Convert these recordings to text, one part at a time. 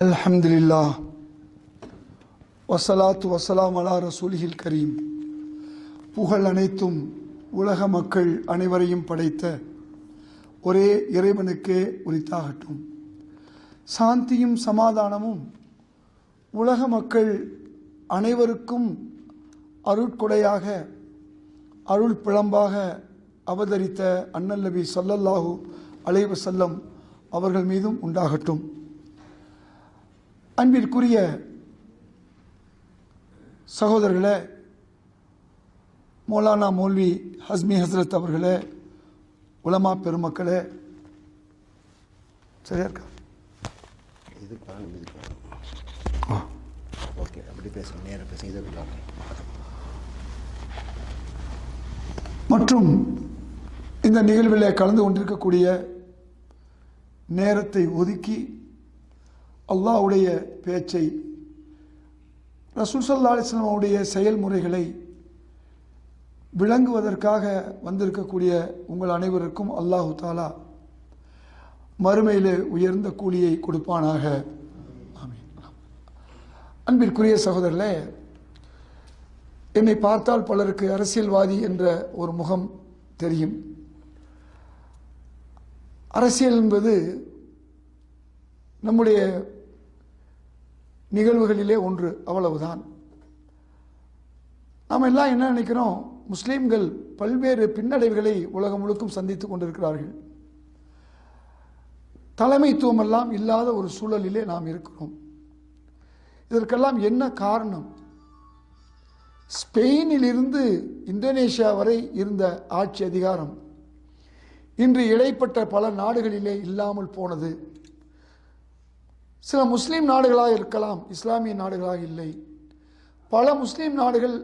அல்ஹம்துலில்லாஹ் வஸ்ஸலாத்து வஸ்ஸலாம் அலா ரசூலிஹில் கரீம். புகழ் அனைத்தும் உலக மக்கள் அனைவரையும் படைத்த ஒரே இறைவனுக்கே உரித்தாகட்டும். சாந்தியும் சமாதானமும் உலக மக்கள் அனைவருக்கும் அருட்கொடையாக அருள் பிழம்பாக அவதரித்த அண்ணல் நபி ஸல்லல்லாஹு அலைஹி வஸல்லம் அவர்கள் மீதும் உண்டாகட்டும். அன்பிற்குரிய சகோதரர்களே, மௌலானா மௌல்வி ஹஸ்மி ஹஸ்ரத் அவர்களே, உலமா பெருமக்களே, சரியா இருக்கா? ஓகே, அப்படி பேசுங்க, நேராக பேசுங்க. இது மற்றும் இந்த நிகழ்வில் கலந்து கொண்டிருக்கக்கூடிய நேரத்தை ஒதுக்கி அல்லாஹ்வுடைய பேச்சை, ரசூல் ஸல்லல்லாஹு அலைஹி வஸல்லம் அவருடைய செயல்முறைகளை விளங்குவதற்காக வந்திருக்கக்கூடிய உங்கள் அனைவருக்கும் அல்லாஹு தாலா மறுமையிலே உயர்ந்த கூலியை கொடுப்பானாக. ஆமீன். அன்பிற்குரிய சகோதரர்களே, என்னை பார்த்தால் பலருக்கு அரசியல்வாதி என்ற ஒரு முகம் தெரியும். அரசியல் என்பது நம்முடைய நிகழ்வுகளிலே ஒன்று, அவ்வளவுதான். நாம் எல்லாம் என்ன நினைக்கிறோம்? முஸ்லீம்கள் பல்வேறு பின்னடைவுகளை உலகம் முழுக்கும் சந்தித்துக் கொண்டிருக்கிறார்கள். தலைமைத்துவம் எல்லாம் இல்லாத ஒரு சூழலிலே நாம் இருக்கிறோம். இதற்கெல்லாம் என்ன காரணம்? ஸ்பெயினில் இருந்து இந்தோனேஷியா வரை இருந்த ஆட்சி அதிகாரம் இன்று இடைப்பட்ட பல நாடுகளிலே இல்லாமல் போனது. சில முஸ்லீம் நாடுகளாக இருக்கலாம், இஸ்லாமிய நாடுகளாக இல்லை. பல முஸ்லீம் நாடுகள்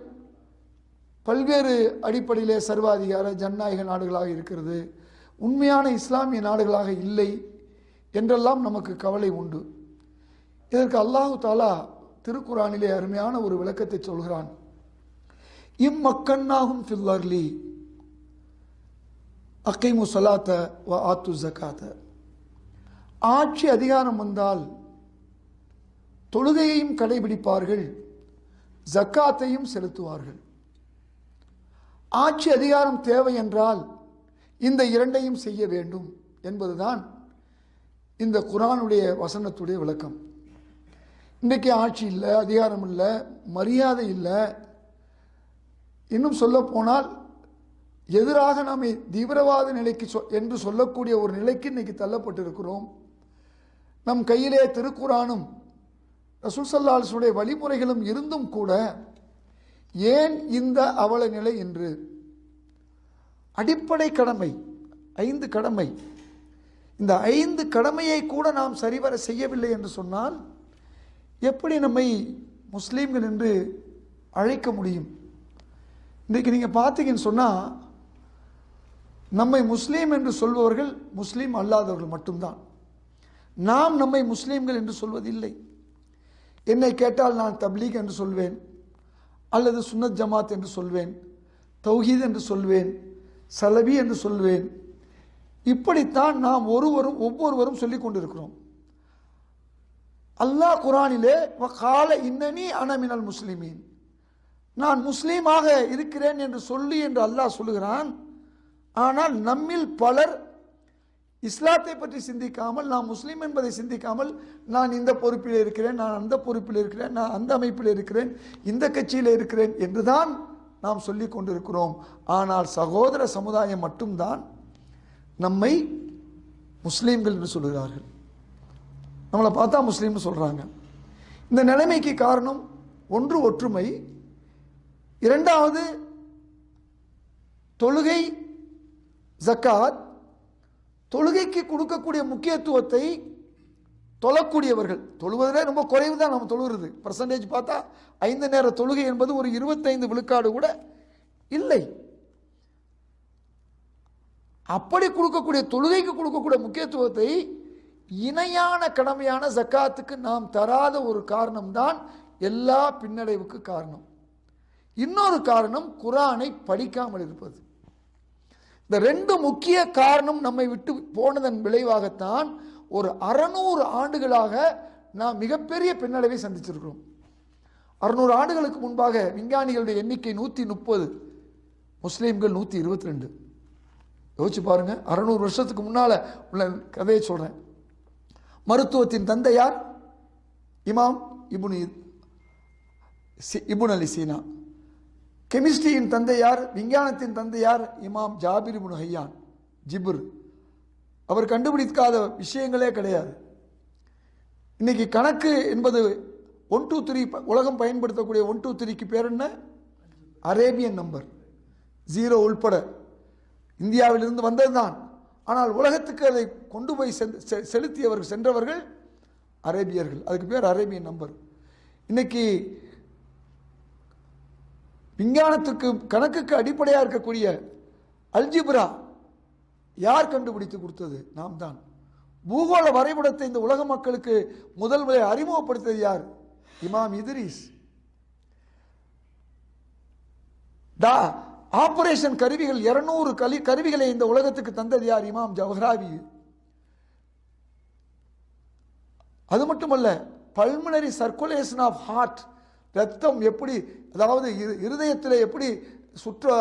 பல்வேறு அடிப்படையிலே சர்வாதிகார ஜனநாயக நாடுகளாக இருக்கிறது. உண்மையான இஸ்லாமிய நாடுகளாக இல்லை என்றெல்லாம் நமக்கு கவலை உண்டு. இதற்கு அல்லாஹு தாலா திருக்குரானிலே அருமையான ஒரு விளக்கத்தை சொல்கிறான். இம்மக்கன்னாகும் ஃபில்லர்லி அகைமு ஸலாத்த வ ஆத்து ஸகாத்த. ஆட்சி அதிகாரம் வந்தால் தொழுகையையும் கடைபிடிப்பார்கள், ஜக்காத்தையும் செலுத்துவார்கள். ஆட்சி அதிகாரம் தேவை என்றால் இந்த இரண்டையும் செய்ய வேண்டும் என்பதுதான் இந்த குர்ஆனுடைய வசனத்துடைய விளக்கம். இன்றைக்கு ஆட்சி இல்லை, அதிகாரம் இல்லை, மரியாதை இல்லை, இன்னும் சொல்ல போனால் எதிராக நாம் தீவிரவாத நிலைக்கு என்று சொல்லக்கூடிய ஒரு நிலைக்கு இன்னைக்கு தள்ளப்பட்டிருக்கிறோம். நம் கையிலே திருக்குரானும் ரசூல் ஸல்லல்லாஹு அலைஹி வஸல்லம் வழிமுறைகளும் இருந்தும் கூட ஏன் இந்த அவல நிலை என்று? அடிப்படை கடமை 5 கடமை, இந்த 5 கடமையை கூட நாம் சரிவர செய்யவில்லை என்று சொன்னால் எப்படி நம்மை முஸ்லீம்கள் என்று அழைக்க முடியும்? இன்றைக்கு நீங்கள் பார்த்தீங்கன்னு சொன்னால் நம்மை முஸ்லீம் என்று சொல்பவர்கள் முஸ்லீம் அல்லாதவர்கள் மட்டும்தான். நாம் நம்மை முஸ்லீம்கள் என்று சொல்வதில்லை. என்னை கேட்டால் நான் தப்லீக் என்று சொல்வேன், அல்லது சுன்னத் ஜமாத் என்று சொல்வேன், தௌஹீத் என்று சொல்வேன், சலபி என்று சொல்வேன். இப்படித்தான் நாம் ஒவ்வொருவரும் சொல்லிக் கொண்டிருக்கிறோம். அல்லாஹ் குர்ஆனிலே வகால இன்னனி அன மினல் முஸ்லிமீன், நான் முஸ்லீமாக இருக்கிறேன் என்று சொல்லி என்று அல்லாஹ் சொல்லுகிறான். ஆனால் நம்மில் பலர் இஸ்லாத்தை பற்றி சிந்திக்காமல், நான் முஸ்லீம் என்பதை சிந்திக்காமல், நான் இந்த பொறுப்பில் இருக்கிறேன், நான் அந்த பொறுப்பில் இருக்கிறேன், நான் அந்த அமைப்பில் இருக்கிறேன், இந்த கட்சியில் இருக்கிறேன் என்றுதான் நாம் சொல்லி கொண்டிருக்கிறோம். ஆனால் சகோதர சமுதாயம் மட்டும்தான் நம்மை முஸ்லீம்கள் என்று சொல்கிறார்கள். நம்மளை பார்த்தா முஸ்லீம்னு சொல்கிறாங்க. இந்த நிலைமைக்கு காரணம் ஒன்று ஒற்றுமை, இரண்டாவது தொழுகை, ஜக்காத். தொழுகைக்கு கொடுக்கக்கூடிய முக்கியத்துவத்தை தொழக்கூடியவர்கள், தொழுவதிலே ரொம்ப குறைவு தான் நம்ம தொழுகிறது. பர்சன்டேஜ் பார்த்தா 5 நேர தொழுகை என்பது ஒரு 25 விழுக்காடு கூட இல்லை. அப்படி கொடுக்கக்கூடிய தொழுகைக்கு கொடுக்கக்கூடிய முக்கியத்துவத்தை இணையான கடமையான ஜக்காத்துக்கு நாம் தராத ஒரு காரணம்தான் எல்லா பின்னடைவுக்கு காரணம். இன்னொரு காரணம் குர்ஆனை படிக்காமல் இருப்பது. இந்த 2 முக்கிய காரணம் நம்மை விட்டு போனதன் விளைவாகத்தான் ஒரு 600 ஆண்டுகளாக நாம் மிகப்பெரிய பின்னடைவை சந்திச்சிருக்கிறோம். 600 ஆண்டுகளுக்கு முன்பாக விஞ்ஞானிகளுடைய எண்ணிக்கை 130, முஸ்லீம்கள் 122. யோசிச்சு பாருங்க. 600 வருஷத்துக்கு முன்னால உள்ள கதையை சொல்றேன். மருத்துவத்தின் தந்தை யார்? இமாம் இப்னு அலி சீனா. கெமிஸ்ட்ரியின் தந்தை யார்? விஞ்ஞானத்தின் தந்தை யார்? இமாம் ஜாபிர் இப்னு ஹையான். ஜிப்ர். அவர் கண்டுபிடிக்காத விஷயங்களே கிடையாது. இன்னைக்கு கணக்கு என்பது 1 2 3 உலகம் பயன்படுத்தக்கூடிய 1 2 3க்கு பேர் என்ன? அரேபியன் நம்பர், 0 உள்பட இந்தியாவிலிருந்து வந்ததுதான். ஆனால் உலகத்துக்கு அதை கொண்டு போய் செலுத்தியவர்கள், சென்றவர்கள் அரேபியர்கள். அதுக்கு பேர் அரேபியன் நம்பர். இன்னைக்கு விஞ்ஞானத்துக்கு கணக்குக்கு அடிப்படையாக இருக்கக்கூடிய அல்ஜிப்ரா யார் கண்டுபிடித்து கொடுத்தது? நாம் தான். பூகோள வரைபடத்தை இந்த உலக மக்களுக்கு முதல் முறை அறிமுகப்படுத்தியது யார்? இமாம் இத்ரீஸ். ஆபரேஷன் கருவிகள் 200 கருவிகளை இந்த உலகத்துக்கு தந்தது யார்? இமாம் ஜவஹராவி. அது மட்டுமல்ல, பல்மனரி சர்க்குலேஷன் ஆஃப் ஹார்ட், ரத்தம் எப்படி, அதாவது இருதயத்தில் எப்படி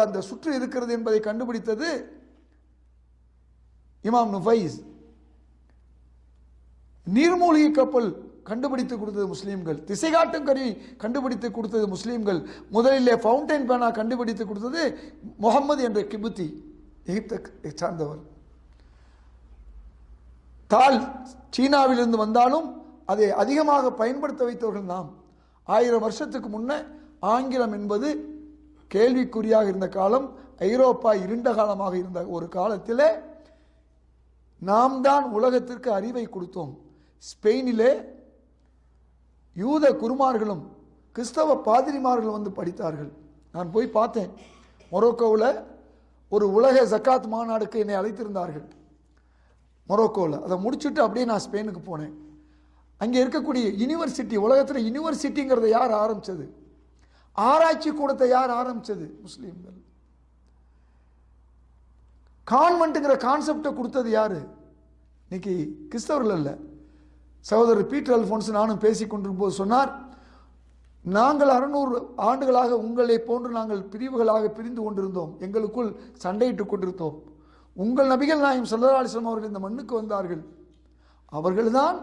அந்த சுற்று இருக்கிறது என்பதை கண்டுபிடித்தது இமாம் நுஃபைஸ். நீர்மூழ்கி கப்பல் கண்டுபிடித்து கொடுத்தது முஸ்லீம்கள். திசை காட்டும் கருவி கண்டுபிடித்து கொடுத்தது முஸ்லீம்கள். முதலிலே ஃபவுண்டைன் பேனா கண்டுபிடித்து கொடுத்தது முகமது என்ற கிபுத்தி, எகிப்தை சார்ந்தவர். தால் சீனாவிலிருந்து வந்தாலும் அதை அதிகமாக பயன்படுத்த வைத்தவர்கள் நாம். 1000 வருஷத்துக்கு முன்ன ஆங்கிலம் என்பது கேள்விக்குறியாக இருந்த காலம், ஐரோப்பா இருண்ட காலமாக இருந்த ஒரு காலத்தில் நாம் தான் உலகத்திற்கு அறிவை கொடுத்தோம். ஸ்பெயினிலே யூத குருமார்களும் கிறிஸ்தவ பாதிரிமார்களும் வந்து படித்தார்கள். நான் போய் பார்த்தேன். மொரோக்கோவில் ஒரு உலக ஜக்காத் மாநாடுக்கு என்னை அழைத்திருந்தார்கள். மொரோக்கோவில் அதை முடிச்சுட்டு அப்படியே நான் ஸ்பெயினுக்கு போனேன். அங்கே இருக்கக்கூடிய யூனிவர்சிட்டி, உலகத்தில் யூனிவர்சிட்டிங்கிறத யார் ஆரம்பிச்சது? ஆராய்ச்சி கூடத்தை யார் ஆரம்பிச்சது? முஸ்லீம்கள். கான்வென்ட்ங்கிற கான்செப்டை கொடுத்தது யாரு? இன்னைக்கு கிறிஸ்தவர்கள் அல்ல. சகோதரர் பீட்டர் அல்போன்ஸ் நானும் பேசிக் கொண்டிருக்கும் போது சொன்னார், நாங்கள் 600 ஆண்டுகளாக உங்களை போன்று நாங்கள் பிரிவுகளாக பிரிந்து கொண்டிருந்தோம், எங்களுக்குள் சண்டையிட்டுக் கொண்டிருந்தோம். உங்கள் நபிகள் நாயகம் ஸல்லல்லாஹு அலைஹி வஸல்லம் அவர்கள் இந்த மண்ணுக்கு வந்தார்கள். அவர்கள்தான்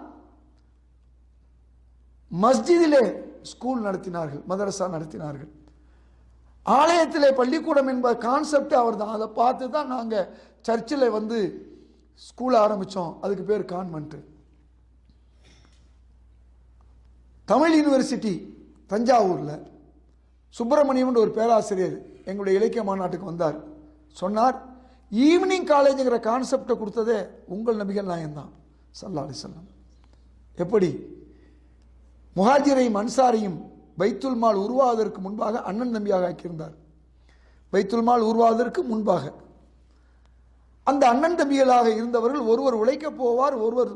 மஸ்ஜிதிலே ஸ்கூல் நடத்தினார்கள், மதரசா நடத்தினார்கள். ஆலயத்திலே பள்ளிக்கூடம் என்ப கான்செப்ட் அவர் தான். அதை பார்த்து தான் நாங்கள் சர்ச்சில் வந்து ஸ்கூல் ஆரம்பித்தோம். அதுக்கு பேர் கான்வென்ட். தமிழ் யூனிவர்சிட்டி தஞ்சாவூரில் சுப்பிரமணியம் ஒரு பேராசிரியர் எங்களுடைய இலக்கிய மாநாட்டுக்கு வந்தார். சொன்னார், ஈவினிங் காலேஜுங்கிற கான்செப்டை கொடுத்ததே உங்கள் நபிகள் நாயகம் தான் ஸல்லல்லாஹு அலைஹி வஸல்லம். எப்படி முஹாஜிரையும் அன்சாரியும் பைத்துல் மால் உருவாவதற்கு முன்பாக அண்ணன் தம்பியாக ஆக்கியிருந்தார். பைத்துல் மால் உருவாவதற்கு முன்பாக அந்த அண்ணன் தம்பிகளாக இருந்தவர்கள் ஒருவர் உழைக்க போவார், ஒருவர்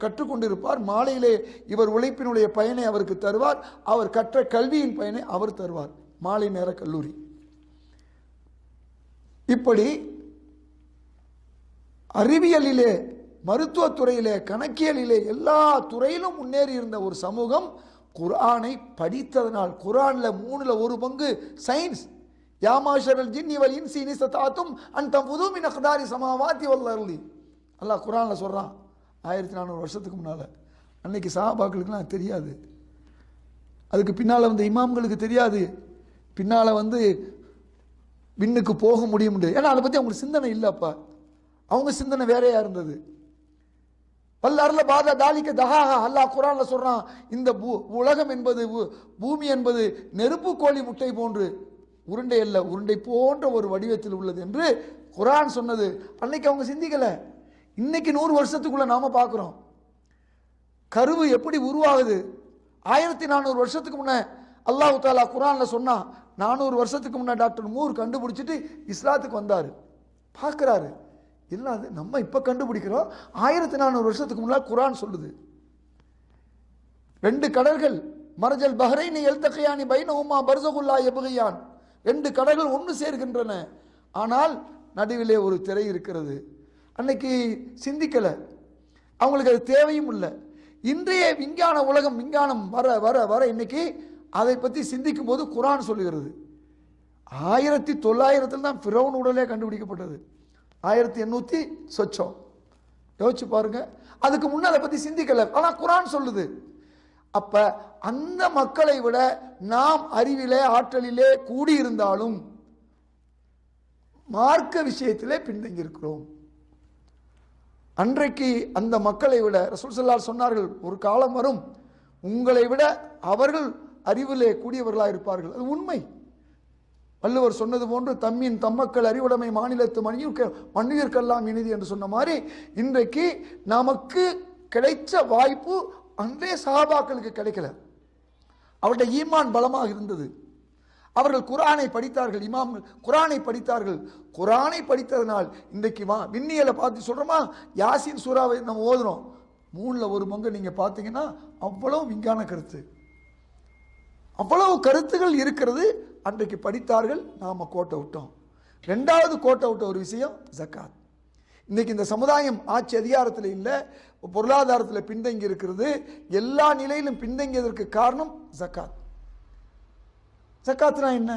கற்றுக்கொண்டிருப்பார். மாலையிலே இவர் உழைப்பினுடைய பயனை அவருக்கு தருவார், அவர் கற்ற கல்வியின் பயனை அவர் தருவார். மாலை நேர கல்லூரி. இப்படி அறிவியலிலே, மருத்துவத்துறையிலே, கணக்கியலிலே எல்லா துறையிலும் முன்னேறி இருந்த ஒரு சமூகம் குர்ஆனை படித்ததனால். குர்ஆன்ல 3ல் 1 பங்கு சயின்ஸ். யா மாஷரல் ஜின்னி வல் இன்சி இன் இஸ்ததாதும் அன் தன்ஃபுது மின் அக்தாரி ஸமாவாதி வல் அர்தி. அல்லாஹ் குர்ஆன்ல சொல்றான் 1400 வருஷத்துக்கு முன்னால. அன்னைக்கு சஹாபாக்களுக்குலாம் தெரியாது, அதுக்கு பின்னால் வந்த இமாம்களுக்கு தெரியாது, பின்னால் வந்து விண்ணுக்கு போக முடியும். ஏன்னா அதை பற்றி அவங்களுக்கு சிந்தனை இல்லைப்பா. அவங்க சிந்தனை வேறையா இருந்தது. வல்லர்ல பாத தாலிக்க தஹாஹா. அல்லாஹ் குர்ஆன்ல சொல்றான், இந்த உலகம் என்பது, பூமி என்பது நெருப்பு கோழி முட்டை போன்று, உருண்டை அல்ல, உருண்டை போன்ற ஒரு வடிவத்தில் உள்ளது என்று குர்ஆன் சொன்னது. அன்னைக்கு அவங்க சிந்திக்கல. இன்னைக்கு 100 வருஷத்துக்குள்ள நாம பார்க்கிறோம் கருவு எப்படி உருவாகுது. 1400 வருஷத்துக்கு முன்ன அல்லாஹ் தஆலா குர்ஆன்ல சொன்னா, 400 வருஷத்துக்கு முன்ன டாக்டர் மூர் கண்டுபிடிச்சிட்டு இஸ்லாத்துக்கு வந்தாரு. பார்க்கிறாரு, இல்லை அது நம்ம இப்போ கண்டுபிடிக்கிறோம், 1400 வருஷத்துக்கு முன்னால் குர்ஆன் சொல்லுது. 2 கடல்கள் மரஜல் பஹ்ரைனி யல்தகியானி பைனஹுமா பர்ஸகுல்லா யப்கியான். 2 கடல்கள் ஒன்று சேர்கின்றன, ஆனால் நடுவிலே ஒரு திரை இருக்கிறது. அன்னைக்கு சிந்திக்கலை, அவங்களுக்கு அது தேவையும் இல்லை. இன்றைய விஞ்ஞான உலகம், விஞ்ஞானம் வர வர வர இன்னைக்கு அதை பற்றி சிந்திக்கும் போது குர்ஆன் சொல்லுகிறது 1900 தான் ஃபிரௌன் உடலே கண்டுபிடிக்கப்பட்டது. 1800 சொச்சம். யோசிச்சு பாருங்க. அதுக்கு முன்ன அதை பற்றி சிந்திக்கல. ஆனால் குர்ஆன் சொல்லுது. அப்ப அந்த மக்களை விட நாம் அறிவிலே ஆற்றலிலே கூடியிருந்தாலும் மார்க்க விஷயத்திலே பின்தங்கி இருக்கிறோம். அன்றைக்கு அந்த மக்களை விட ரசூல் ஸல்லல்லாஹு அலைஹி சொன்னார்கள், ஒரு காலம் வரும் உங்களை விட அவர்கள் அறிவிலே கூடியவர்களாக இருப்பார்கள். அது உண்மை. வள்ளுவர் சொன்னது போன்று தம்மின் தம்மக்கள் அறிவுடைமை மாநிலத்து மண்ணிற்கெல்லாம் இனிது என்று சொன்ன மாதிரி இன்றைக்கு நமக்கு கிடைச்ச வாய்ப்பு அன்றே சஹாபாக்களுக்கு கிடைக்கல. அவருடைய ஈமான் பலமாக இருந்தது. அவர்கள் குர்ஆனை படித்தார்கள். இமாம்கள் குர்ஆனை படித்தார்கள். குர்ஆனை படித்ததனால் இன்றைக்கு விண்ணியலை பார்த்து சொல்றோமா, யாசின் சூறாவை நம்ம ஓதுறோம், 3ல் 1 பங்கு நீங்க பார்த்தீங்கன்னா அவ்வளவு விஞ்ஞான கருத்து, அவ்வளவு கருத்துகள் இருக்கிறது. அன்றைக்கு படித்தார்கள், நாம கோட்டை விட்டோம். 2வது கோட்டை விட்ட ஒரு விஷயம் ஜக்காத். இன்னைக்கு இந்த சமுதாயம் ஆட்சி அதிகாரத்தில் இல்லை, பொருளாதாரத்தில் பின்தங்கி இருக்கிறது. எல்லா நிலையிலும் பின்தங்கியதற்கு காரணம் ஜக்காத். ஜக்காத்னா என்ன?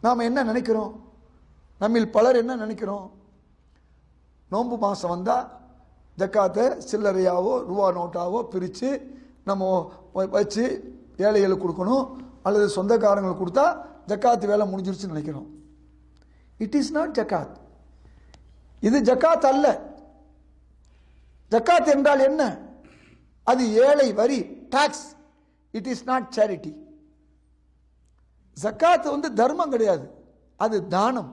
நாம் என்ன நினைக்கிறோம்? நம்மில் பலர் என்ன நினைக்கிறோம்? நோன்பு மாதம் வந்தால் ஜக்காத்தை சில்லறையாவோ ரூபா நோட்டாவோ பிரித்து நம்ம வச்சு ஏழைகளுக்கு கொடுக்கணும், அல்லது சொந்தக்காரங்களுக்கு கொடுத்தா ஜக்காத்து வேலை முடிஞ்சிருச்சுன்னு நினைக்கிறோம். இட் இஸ் நாட் ஜக்காத். இது ஜக்காத் அல்ல. ஜக்காத் என்றால் என்ன? அது ஏழை வரி, tax. It is not charity. ஜக்காத் தர்மம் கிடையாது, அது தானம்.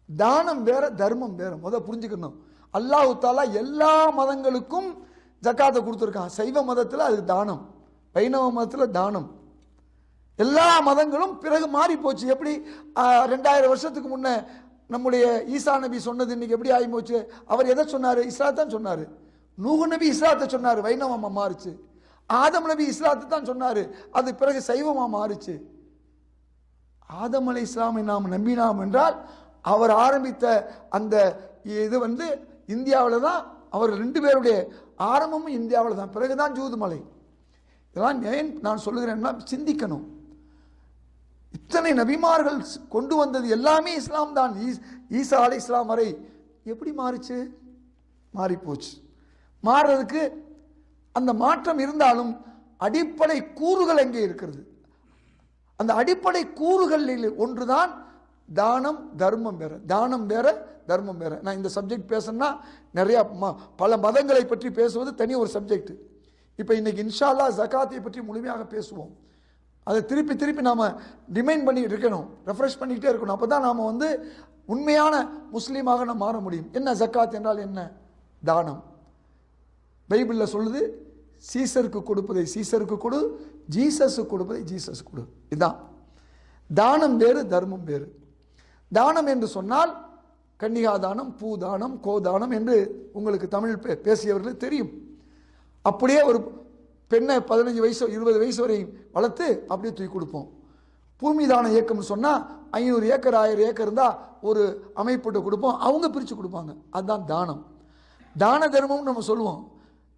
தானம் வேற, தர்மம் வேற. புரிஞ்சுக்கணும். அல்லாஹ் தஆலா எல்லா மதங்களுக்கும் ஜக்காத்தை கொடுத்துருக்கான். சைவ மதத்தில் அது தானம், வைணவ மதத்தில் தானம். எல்லா மதங்களும் பிறகு மாறி போச்சு. எப்படி 2000 வருஷத்துக்கு முன்ன நம்முடைய ஈசா நபி சொன்னது இன்னைக்கு எப்படி ஆகி போச்சு? அவர் எதை சொன்னார்? இஸ்லாத்தை தான் சொன்னார். நூஹ் நபி இஸ்லாத்தை சொன்னார், வைணவமா மாறுச்சு. ஆதம் நபி இஸ்லாத்தை தான் சொன்னார், அது பிறகு சைவமா மாறுச்சு. ஆதம் அலைஹிஸ்ஸலாமை நாம் நம்பினோம் என்றால் அவர் ஆரம்பித்த அந்த இது இந்தியாவில் தான். அவர் 2 பேருடைய ஆரம்பமும் இந்தியாவில் தான், பிறகுதான் ஜூதுமலை. இதெல்லாம் ஏன் நான் சொல்லுகிறேன்னா சிந்திக்கணும். இத்தனை நபிமார்கள் கொண்டு வந்தது எல்லாமே இஸ்லாம் தான். ஈசா அலைஹிஸ்ஸலாம் வரை எப்படி மாறிச்சு? மாறி போச்சு. மாறுறதுக்கு அந்த மாற்றம் இருந்தாலும் அடிப்படை கூறுகள் எங்கே இருக்கிறது? அந்த அடிப்படை கூறுகளில் ஒன்றுதான் தானம், தர்மம் வேற. தானம் வேற, தர்மம் வேற. நான் இந்த சப்ஜெக்ட் பேசணும்னா நிறைய பல மதங்களை பற்றி பேசுவது தனி ஒரு சப்ஜெக்ட். இப்போ இன்னைக்கு இன்ஷா அல்லாஹ் ஜகாத்தை பற்றி முழுமையாக பேசுவோம். அதை திருப்பி திருப்பி நாம் ரிமைண்ட் பண்ணிட்டு இருக்கணும், ரெஃப்ரெஷ் பண்ணிக்கிட்டே இருக்கணும். அப்போ தான் நாம் உண்மையான முஸ்லீமாக நாம் மாற முடியும். என்ன ஜக்காத் என்றால் என்ன? தானம். பைபிளில் சொல்லுது, சீசருக்கு கொடுப்பதை சீசருக்கு கொடு, ஜீசஸுக்கு கொடுப்பதை ஜீசஸ் கொடு. இதுதான் தானம். வேறு, தர்மம் வேறு. தானம் என்று சொன்னால் கன்னிகா தானம், பூ தானம், கோதானம் என்று உங்களுக்கு தமிழ் பேசியவர்களுக்கு தெரியும். அப்படியே ஒரு பெண்ணை 15 வயசு 20 வயசு வரை வளர்த்து அப்படியே தூக்கி கொடுப்போம். பூமி தான இயக்கம்னு சொன்னால் 500 ஏக்கர் 1000 ஏக்கர் இருந்தால் ஒரு அமைப்புட்டு கொடுப்போம், அவங்க பிரித்து கொடுப்பாங்க. அதுதான் தானம். தான தர்மம் நம்ம சொல்லுவோம்.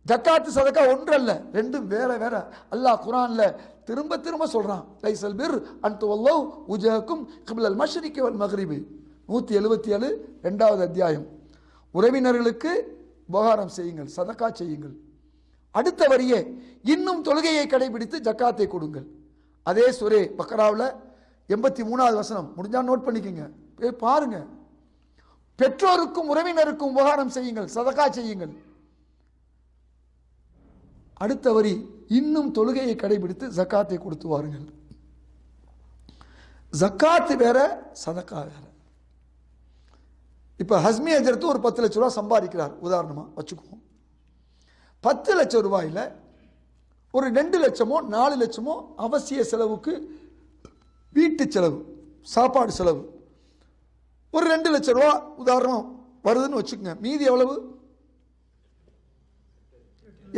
ஜக்காத்து சதக்கா ஒன்றல்ல, ரெண்டும் வேற வேற. அல்லாஹ் குர்ஆன்ல திரும்ப திரும்ப சொல்றான், லைசல் பிர் அன் துவல்லு உஜஹக்கும் கிப்லல் மஷ்ரிகி வல் மக்ரிபி. 177 2வது அத்தியாயம். உறவினர்களுக்கு உபகாரம் செய்யுங்கள், சதக்கா செய்யுங்கள். அடுத்த வரியே, இன்னும் தொழுகையை கடைபிடித்து ஜக்காத்தை கொடுங்கள். அதே சூரே பக்ராவில் 83வது வசனம். முடிஞ்சா நோட் பண்ணிக்கோங்க, பாருங்க. பெற்றோருக்கும் உறவினருக்கும் உபகாரம் செய்யுங்கள், சதக்கா செய்யுங்கள். அடுத்த வரி, இன்னும் தொழுகையை கடைபிடித்து ஜக்காத்தை கொடுத்து வாருங்கள். ஜக்காத்து வேற, சதக்கா வேற. இப்ப ஹஸ்மி ஹஜரத்து ஒரு 10 லட்சம் ரூபாய் சம்பாதிக்கிறார், உதாரணமா வச்சுக்குவோம். 10 லட்சம் ரூபாயில ஒரு 2 லட்சமோ 4 லட்சமோ அவசிய செலவுக்கு, வீட்டு செலவு, சாப்பாடு செலவு, ஒரு 2 லட்சம் ரூபாய் உதாரணம் வருதுன்னு வச்சுக்கோங்க. மீதி எவ்வளவு?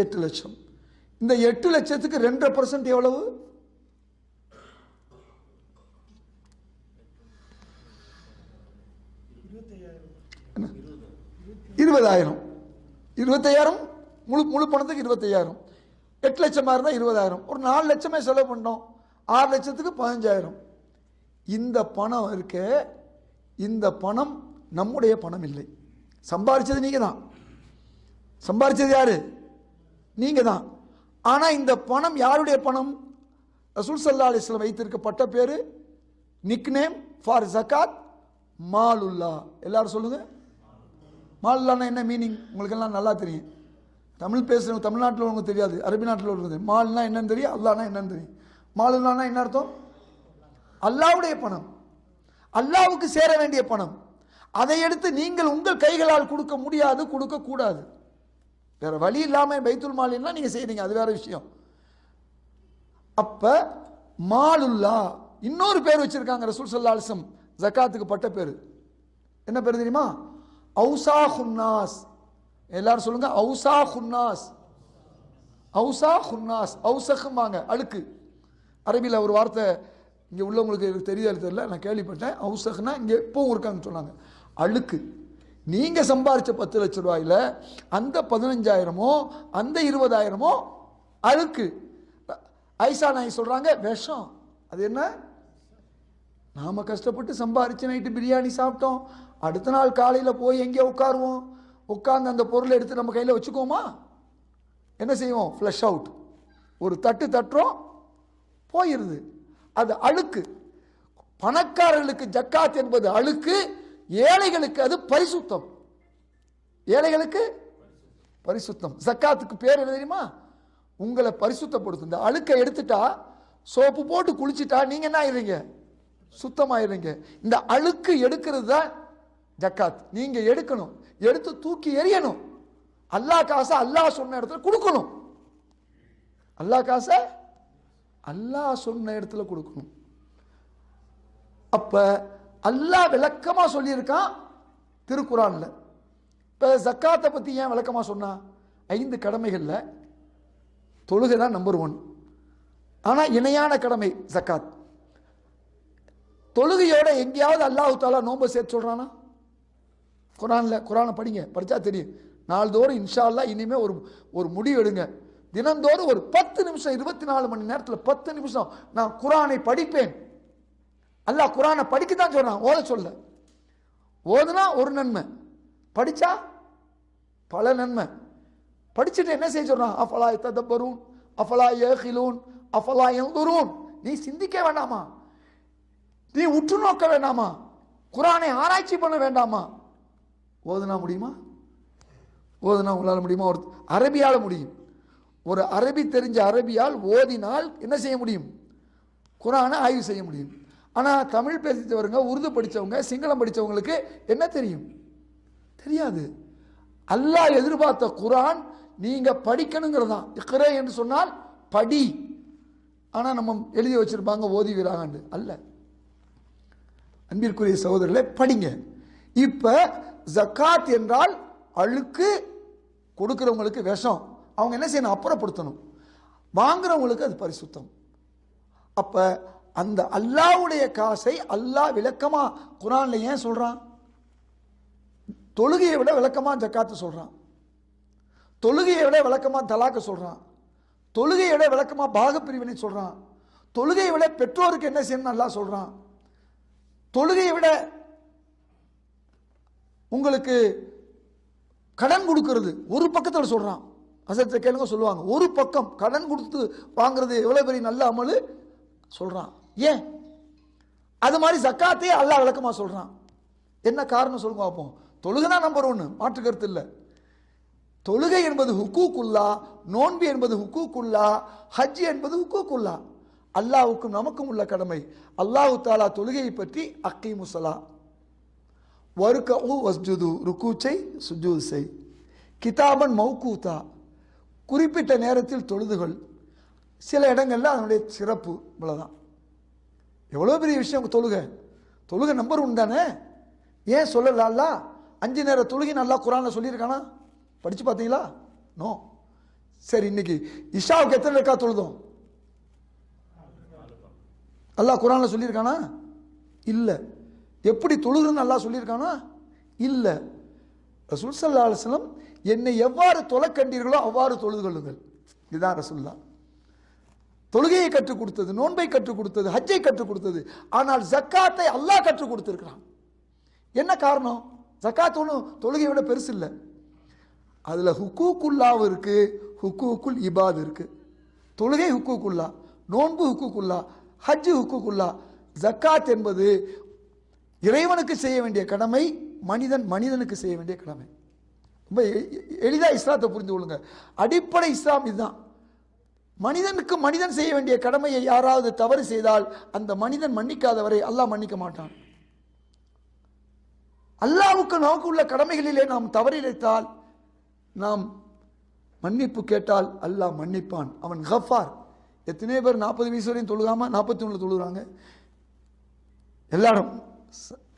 8 லட்சம். இந்த 8 லட்சத்துக்கு 2% எவ்வளவு? 20,000. 25,000 முழு முழு பணத்துக்கு 25,000, 8 லட்சமாக இருந்தால் 20,000, ஒரு 4 லட்சமே செலவு பண்ணோம், 6 லட்சத்துக்கு 15,000. இந்த பணம் இருக்க, இந்த பணம் நம்முடைய பணம் இல்லை. சம்பாதிச்சது நீங்க தான். சம்பாதிச்சது யாரு? நீங்க தான். ஆனா இந்த பணம் யாருடைய பணம்? ரசூல் ஸல்லல்லாஹு அலைஹி வஸல்லம் வைத்திருக்கப்பட்ட பேரு, நிக்நேம் ஃபார் ஜகாத், மாலுல்லா. எல்லாரும் சொல்லுங்க. மாலுல்லானா என்ன மீனிங்? உங்களுக்கு எல்லாம் நல்லா தெரியும். தமிழ் பேசுறவங்க, தமிழ்நாட்டில் உள்ளவங்க தெரியாது, அரபி நாட்டில் உள்ளது. மால்னா என்னன்னு தெரியும், அல்லாஹ்னா என்னன்னு தெரியும். மாலுல்லானா என்ன அர்த்தம்? அல்லாஹ்வுடைய பணம், அல்லாஹ்வுக்கு சேர வேண்டிய பணம். அதை எடுத்து நீங்கள் உங்கள் கைகளால் கொடுக்க முடியாது, கொடுக்க கூடாது. வேற வழி இல்லாம பைத்துல் மாலின்னா நீங்க செய்றீங்க, அது வேற விஷயம். அப்ப மாலுல்லா இன்னொரு பேர் வச்சிருக்காங்க ரசூல் ஸல்லல்லாஹு அலைஹி வஸல்லம் ஜகாத்துக்கு பட்ட பேரு. என்ன பேர் தெரியுமா? அவுசாஹுன்னாஸ். எல்லாரும் சொல்லுங்க, அவுசாஹுன்னாஸ். அவுசாஹுன்னாஸ், அவுசஹ்மாங்க அழுக்கு. அரபியில் ஒரு வார்த்தை இங்கே உள்ளவங்களுக்கு தெரியாது தெரியல, நான் கேள்விப்பட்டேன். அவுசஹ்னா இங்கே எப்பவும் இருக்காங்கன்னு சொன்னாங்க, அழுக்கு. நீங்க சம்பாரிச்ச 10 லட்சம் ரூபாயில அந்த 15,000மோ அந்த 20,000மோ அழுக்கு. ஐசா நாய் சொல்றாங்க விஷம். அது என்ன? நாம கஷ்டப்பட்டு சம்பாரிச்சு நைட்டு பிரியாணி சாப்பிட்டோம், அடுத்த நாள் காலையில போய் எங்கே உட்காருவோம், உட்கார்ந்து அந்த பொருளை எடுத்து நம்ம கையில வச்சுக்கோமா? என்ன செய்வோம்? Flush out. ஒரு தட்டு தட்டுறோம், போயிருது. அது அழுக்கு. பணக்காரர்களுக்கு ஜக்காத் என்பது அழுக்கு, ஏழைகளுக்கு அது பரிசுத்தம். ஏழைகளுக்கு பரிசுத்தம். ஜக்காத்துக்கு பேர் என்ன தெரியுமா? உங்களை பரிசுத்தப்படுத்தும். இந்த அழுக்கை எடுத்துட்டா, சோப்பு போட்டு குளிச்சுட்டா நீங்க என்ன ஆயிடுறீங்க? சுத்தமாயிடுறீங்க. இந்த அழுக்கு எடுக்கிறது தான் ஜக்காத். நீங்க எடுக்கணும், எடுத்து தூக்கி எறியணும். அல்லாஹ் காசை அல்லாஹ் சொன்ன இடத்துல கொடுக்கணும். அல்லாஹ் காசை அல்லாஹ் சொன்ன இடத்துல கொடுக்கணும். அப்ப அல்லாஹ் விளக்கமா சொல்லியிருக்கான் திருக்குறான்ல. இப்ப ஜக்காத்தை பத்தி ஏன் விளக்கமா சொன்னா? 5 கடமைகள்ல தொழுகை தான் நம்பர் 1. ஆனா இணையான கடமை ஜக்காத். தொழுகையோட எங்கேயாவது அல்லாஹ் தஆலா நோன்பை சேர்த்து சொல்றானா? குரான்ல. குரானை படிங்க, படிச்சா தெரியும். நாள்தோறும் இன்ஷா அல்லாஹ் இனிமே ஒரு முடிவு எடுங்க. தினந்தோறும் ஒரு 10 நிமிஷம், 24 மணி நேரத்தில் 10 நிமிஷம் நான் குரானை படிப்பேன். அல்லாஹ் குரானை படிக்கத்தான் சொல்றான், ஓத சொல்ல. ஓதுனா ஒரு நன்மை, படிச்சா பல நன்மை. படிச்சுட்டு என்ன செய்ய சொல்றான்? அஃபலா யததப்பரூன் அஃபலா யகிலூன் அஃபலா யன்துரூன். நீ சிந்திக்க வேண்டாமா? நீ உற்று நோக்க வேண்டாமா? குரானை ஆராய்ச்சி பண்ண வேண்டாமா? ஓதுனா முடியுமா? ஓதுனா உங்களால் முடியுமா? ஒரு அரபியால் முடியும். ஒரு அரபி தெரிஞ்ச அரபியால் ஓதினால் என்ன செய்ய முடியும்? குரானை ஆய்வு செய்ய முடியும். ஆனால் தமிழ் பேசித்தவருங்க, உருது படித்தவங்க, சிங்களம் படித்தவங்களுக்கு என்ன தெரியும்? தெரியாது. அல்லாஹ் எதிர்பார்த்த குரான் நீங்க படிக்கணுங்கிறதான். இக்ரா என்று சொன்னால் படி. ஆனால் நம்ம எழுதி வச்சிருப்பாங்க ஓதி வீராண்டு அல்ல. அன்பிற்குரிய சகோதரர்களே, படிங்க. இப்ப ஜக்காத் என்றால் அழுக்கு, கொடுக்கிறவங்களுக்கு விஷம். அவங்க என்ன செய்யணும்? அப்புறப்படுத்தணும். வாங்குறவங்களுக்கு அது பரிசுத்தம். அப்ப அந்த அல்லாஹ்வுடைய காசை அல்லாஹ் விளக்கமா குரான்ல ஏன் சொல்றான்? தொழுகையை விட விளக்கமா ஜக்காத்து சொல்றான். தொழுகையை விட விளக்கமா தலாக்க சொல்றான். தொழுகையை விட விளக்கமா பாக பிரிவினை சொல்றான். தொழுகையை விட பெற்றோருக்கு என்ன செய்யணும் அல்லாஹ் சொல்றான். தொழுகையை விட உங்களுக்கு கடன் கொடுக்கிறது ஒரு பக்கத்தில் சொல்றான். அசத்தை கேளுங்க, சொல்லுவாங்க ஒரு பக்கம் கடன் கொடுத்து வாங்குறது எவ்வளவு பெரிய நல்ல அமலு சொல்றான். ஏன்? அது மாதிரி ஜக்காத்தையே அல்லாஹ் விளக்கமா சொல்றான். என்ன காரணம் சொல்லுங்க பார்ப்போம். தொழுகை தான் நம்பர் 1, மாற்று கருத்து இல்லை. தொழுகை என்பது ஹுக்கூக்குல்லா, நோன்பு என்பது ஹுக்கூக்குல்லா, ஹஜ் என்பது ஹுக்கூக்குல்லா. அல்லாஹ்வுக்கும் நமக்கும் உள்ள கடமை. அல்லாஹ் தஆலா தொழுகையை பற்றி அக்கீமுஸ்ஸலா வர்கஉ வஸ்ஜுது, ருக்கு செய், சுஜூத் செய், கிதாபன் மௌகூதா, குறிப்பிட்ட நேரத்தில் தொழுதுகள். சில இடங்கள்ல அதனுடைய சிறப்பு இவ்வளவுதான். எவ்வளவு பெரிய விஷயம் தொழுகை. தொழுகை நம்பர் 1 தானே. ஏன் சொல்லல அல்லாஹ்? 5 நேர தொழுகை நல்லா குரான்ல சொல்லியிருக்கானா? படிச்சு பார்த்தீங்களா? நோ. சரி, இன்னைக்கு இஷாவுக்கு எத்தனை ரக்காத் தொழுதோம்? அல்லாஹ் குரான்ல சொல்லியிருக்கானா? இல்ல. எப்படி தொழுகிறன்னு அல்லாஹ் சொல்லியிருக்கானா? இல்ல. ரசூல் ஸல்லல்லாஹு அலைஹி வஸல்லம் என்னை எவ்வாறு தொழக் கண்டீர்களோ அவ்வாறு தொழுது கொள்ளுங்கள். இதுதான் ரசூலுல்லாஹ். தொழுகையை கற்றுக் கொடுத்தது, நோன்பை கற்றுக் கொடுத்தது, ஹஜ்ஜை கற்றுக் கொடுத்தது. ஆனால் ஜக்காத்தை அல்லாஹ் கற்றுக் கொடுத்திருக்கிறான். என்ன காரணம்? ஜக்காத் ஒன்றும் தொழுகையை விட பெருசு இல்லை. அதுல ஹுக்கூக்குல்லாஹ் இருக்கு, ஹுக்கூக்குல் இபாத் இருக்கு. தொழுகை ஹுக்கூக்குல்லா, நோன்பு ஹுக்கூக்குல்லா, ஹஜ் ஹுக்கூக்குல்லா. ஜக்காத் என்பது இறைவனுக்கு செய்ய வேண்டிய கடமை, மனிதனுக்கு செய்ய வேண்டிய கடமை. ரொம்ப எளிதா இஸ்லாத்தை புரிந்து கொள்ளுங்க. அடிப்படை இஸ்லாம் இதுதான். மனிதனுக்கு மனிதன் செய்ய வேண்டிய கடமையை யாராவது தவறு செய்தால் அந்த மனிதன் மன்னிக்காதவரை அல்லாஹ் மன்னிக்க மாட்டான். அல்லாஹ்வுக்கு நமக்கு உள்ள கடமைகளிலே நாம் தவறிழைத்தால், நாம் மன்னிப்பு கேட்டால் அல்லாஹ் மன்னிப்பான். அவன் கஃபார். எத்தனை பேர் 40 வயசு வரையும் தொழுகாம 41 தொழுகிறாங்க? எல்லாரும்,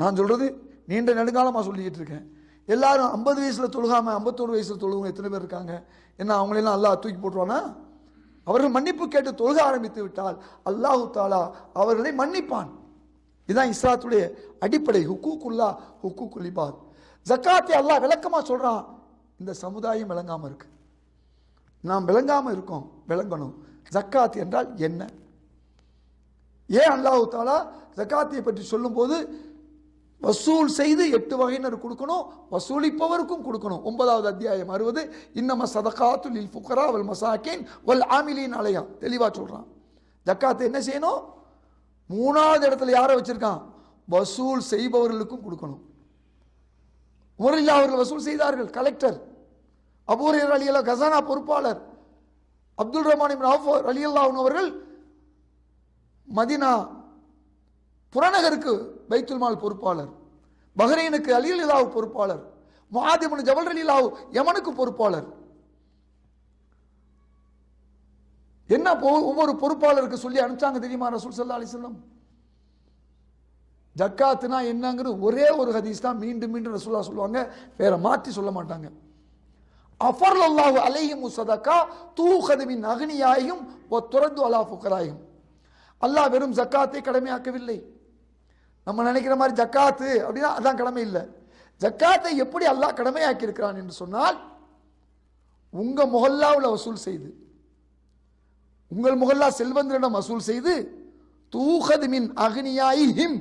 நான் சொல்றது நீண்ட நெடுங்காலமா சொல்லிக்கிட்டு இருக்கேன். எல்லாரும் 50 வயசுல தொழுகாம 51 வயசுல தொழுவங்க எத்தனை பேர் இருக்காங்க? என்ன அவங்களெல்லாம் அல்லாஹ் தூக்கி போட்டுருவானா? அவர்கள் மன்னிப்பு கேட்டு தொழுக ஆரம்பித்து விட்டால் அல்லாஹு தாலா அவர்களை மன்னிப்பான். இதுதான் இஸ்லாத்துடைய அடிப்படை. ஹுக்கூக்குல்லா, ஹுக்கூக்குல் இபாத். ஜக்காத்தை அல்லாஹ் விளக்கமா சொல்றான். இந்த சமுதாயம் விளங்காம இருக்கு, நாம் விளங்காம இருக்கோம், விளங்கணும். ஜக்காத் என்றால் என்ன? ஏன் அல்லாஹு தாலா ஜக்காத்தை பற்றி சொல்லும் போது வசூல் செய்து 8 வகையினர் கொடுக்கணும், வசூலிப்பவருக்கும் கொடுக்கணும். 9வது அத்தியாயம் 60, இன்னம சதகாத்து லில் ஃபுகரா வல் மசாகின் வல் ஆமிலீன் அலைஹா, தெளிவா சொல்றான். ஜக்காத்தை என்ன செய்யணும்? 3வது இடத்துல யாரை வச்சிருக்கான்? வசூல் செய்பவர்களுக்கும் கொடுக்கணும். உமர் அவர்கள் வசூல் செய்தார்கள், கலெக்டர். அபூ ஹுரைரா ரலியல்லாஹு கஸானா பொறுப்பாளர். அப்துல் ரஹ்மான் இப்னு அவ்ஃப் ரலியல்லாஹு அன்ஹு அவர்கள் மதீனா புறநகருக்கு பைத்துல் மால் பொறுப்பாளர். பஹ்ரைனுக்கு அலி ரலியல்லாஹு பொறுப்பாளர். முஆத் இப்னு ஜபல் ரலியல்லாஹு யமனுக்கு பொறுப்பாளர். என்ன ஒவ்வொரு பொறுப்பாளருக்கு சொல்லி அனுப்பிச்சாங்க தெரியுமா ரசூல் ஸல்லல்லாஹு அலைஹி வஸல்லம்? ஜக்காத்னா என்னங்கிறது ஒரே ஒரு ஹதீஸ் தான் மீண்டும் மீண்டும் ரசூலுல்லாஹ் சொல்லுவாங்க, வேற மாற்றி சொல்ல மாட்டாங்க. அஃபர்லல்லாஹு அலைஹிம் ஸதகா தூഖது மின் அக்னியாயிஹிம் வ துரது அலா ஃபுகராயிஹிம். அல்லாஹ் வெறும் ஜக்காத்தை கடமையாக்கவில்லை. நம்ம நினைக்கிற மாதிரி ஜக்காத்து அப்படின்னா அதான் கடமை இல்லை. ஜக்காத்தை எப்படி அல்லாஹ் கடமையாக்கி இருக்கிறான் என்று சொன்னால், உங்க முஹல்லாவில் வசூல் செய்து, உங்கள் முஹல்லா செல்வந்தரிடம் வசூல் செய்து, தூഖது மின் அக்னியாயிஹிம்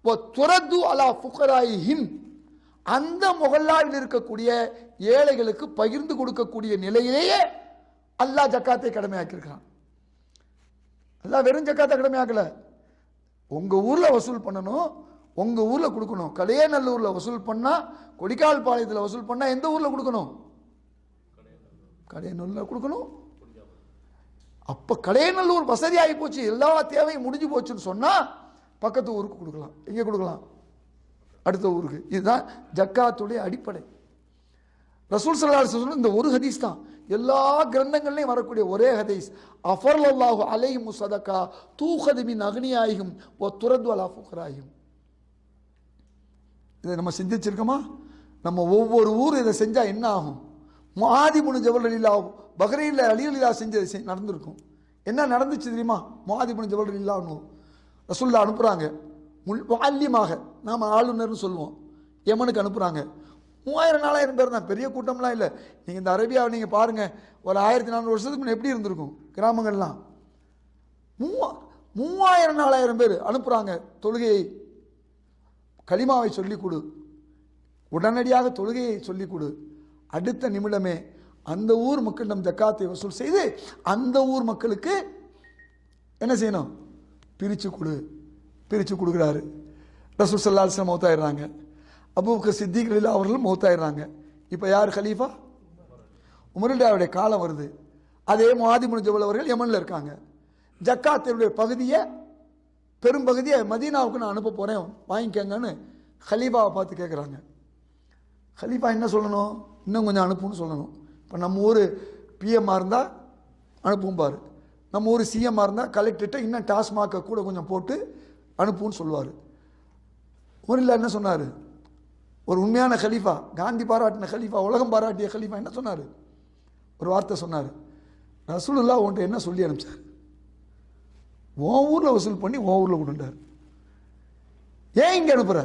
வ துரது அலா ஃபுகராயிஹிம், அந்த முஹல்லாவில் இருக்கக்கூடிய ஏழைகளுக்கு பகிர்ந்து கொடுக்கக்கூடிய நிலையிலேயே அல்லாஹ் ஜக்காத்தை கடமையாக்கி இருக்கிறான். அல்லாஹ் வெறும் ஜக்காத்தை கடமையாக்கல. உங்க ஊர்ல வசூல் பண்ணணும், உங்க ஊர்ல கொடுக்கணும். கடையநல்லூர்ல வசூல் பண்ணா, கொடிக்கால் பாளையத்தில் வசூல் பண்ணா எந்த ஊர்ல கொடுக்கணும்? கடையநல்லூர்ல கொடுக்கணும். அப்ப கடையநல்லூர் வசதி ஆகி போச்சு, எல்லா தேவையும் முடிஞ்சு போச்சுன்னு சொன்னா பக்கத்து ஊருக்கு கொடுக்கலாம். எங்க கொடுக்கலாம்? அடுத்த ஊருக்கு. இதுதான் ஜக்காத்துடைய அடிப்படை. ரசூல் ஸல்லல்லாஹு அலைஹி வஸல்லம் இந்த ஒரு ஹதீஸ் தான் எல்லா கிரந்தங்கள்லையும் வரக்கூடிய ஒரே ஹதீஸ். அஃபர்லல்லாஹு அலைஹிம் ஸதகா தூഖது மின் அக்னியாயிஹிம் வ துரது அலா ஃபுகராயிஹிம். இதை நம்ம சிந்திச்சிருக்கோமா? நம்ம ஒவ்வொரு ஊர் இதை செஞ்சா என்ன ஆகும்? முஆத் இப்னு ஜபல் ரலியல்லாஹு பஹ்ரைன்ல அலி ரலியல்லாஹு செஞ்சது நடந்திருக்கும். என்ன நடந்துச்சு தெரியுமா? முஆத் இப்னு ஜபல் ரலியல்லாஹு ரசூலுல்லாஹ் அனுப்புறாங்க முஅல்லிமாக, நாம ஆளுநர்னு சொல்லுவோம். யமனுக்கு அனுப்புறாங்க. 3000-4000 பேர் தான், பெரிய கூட்டம்லாம் இல்லை. நீங்க இந்த அரேபியாவை நீங்க பாருங்க, ஒரு 1400 வருஷத்துக்கு முன்ன எப்படி இருந்திருக்கும் கிராமங்கள்லாம். 3000-4000 பேர் அனுப்புறாங்க. தொழுகையை, கலிமாவை சொல்லிக் கொடு, உடனடியாக தொழுகையை சொல்லிக் கொடு. அடுத்த நிமிடமே அந்த ஊர் மக்களிடம் ஜக்காத்தை வசூல் செய்து அந்த ஊர் மக்களுக்கு என்ன செய்யணும்? பிரிச்சு கொடு. பிரிச்சு கொடுக்குறாரு. ரசூல் ஸல்லல்லாஹு அலைஹி வஸல்லம் மௌத்தாயிடுறாங்க. அபூபக்கர் சித்திக் ரலியல்லாஹு அவர்கள் மௌத்தாயிடுறாங்க. இப்போ யார் கலீஃபா? உமருடைய காலம் வருது. அதே முஆத் இப்னு ஜபல் அவர்கள் யமன்ல இருக்காங்க. ஜக்காத்தினுடைய பகுதியை, பெரும்பகுதியை மதீனாவுக்கு நான் அனுப்ப போறேன், வாங்கிக்கங்கன்னு கலீஃபாவை பார்த்து கேட்குறாங்க. கலீஃபா என்ன சொல்லணும்? இன்னும் கொஞ்சம் அனுப்புன்னு சொல்லணும். இப்போ நம்ம ஊர் பிஎம்மாக இருந்தால் அனுப்பும் பாரு, நம்ம ஊர் சிஎம்மாக இருந்தால் கலெக்டர்கிட்ட இன்னும் டாஸ்மார்க்கை கூட கொஞ்சம் போட்டு அனுப்புன்னு சொல்லுவார். ஊரில் என்ன சொன்னார்? ஒரு உண்மையான கலீஃபா, காந்தி பாராட்டின கலீஃபா, உலகம் பாராட்டிய கலீஃபா என்ன சொன்னார்? ஒரு வார்த்தை சொன்னார். ரசூலுல்லாஹ் உன்ட்ட என்ன சொல்லி அனுப்பிச்சார்? உன் ஊரில் வசூல் பண்ணி உன் ஊரில் கொடுண்டார். ஏன் இங்கே அனுப்புற?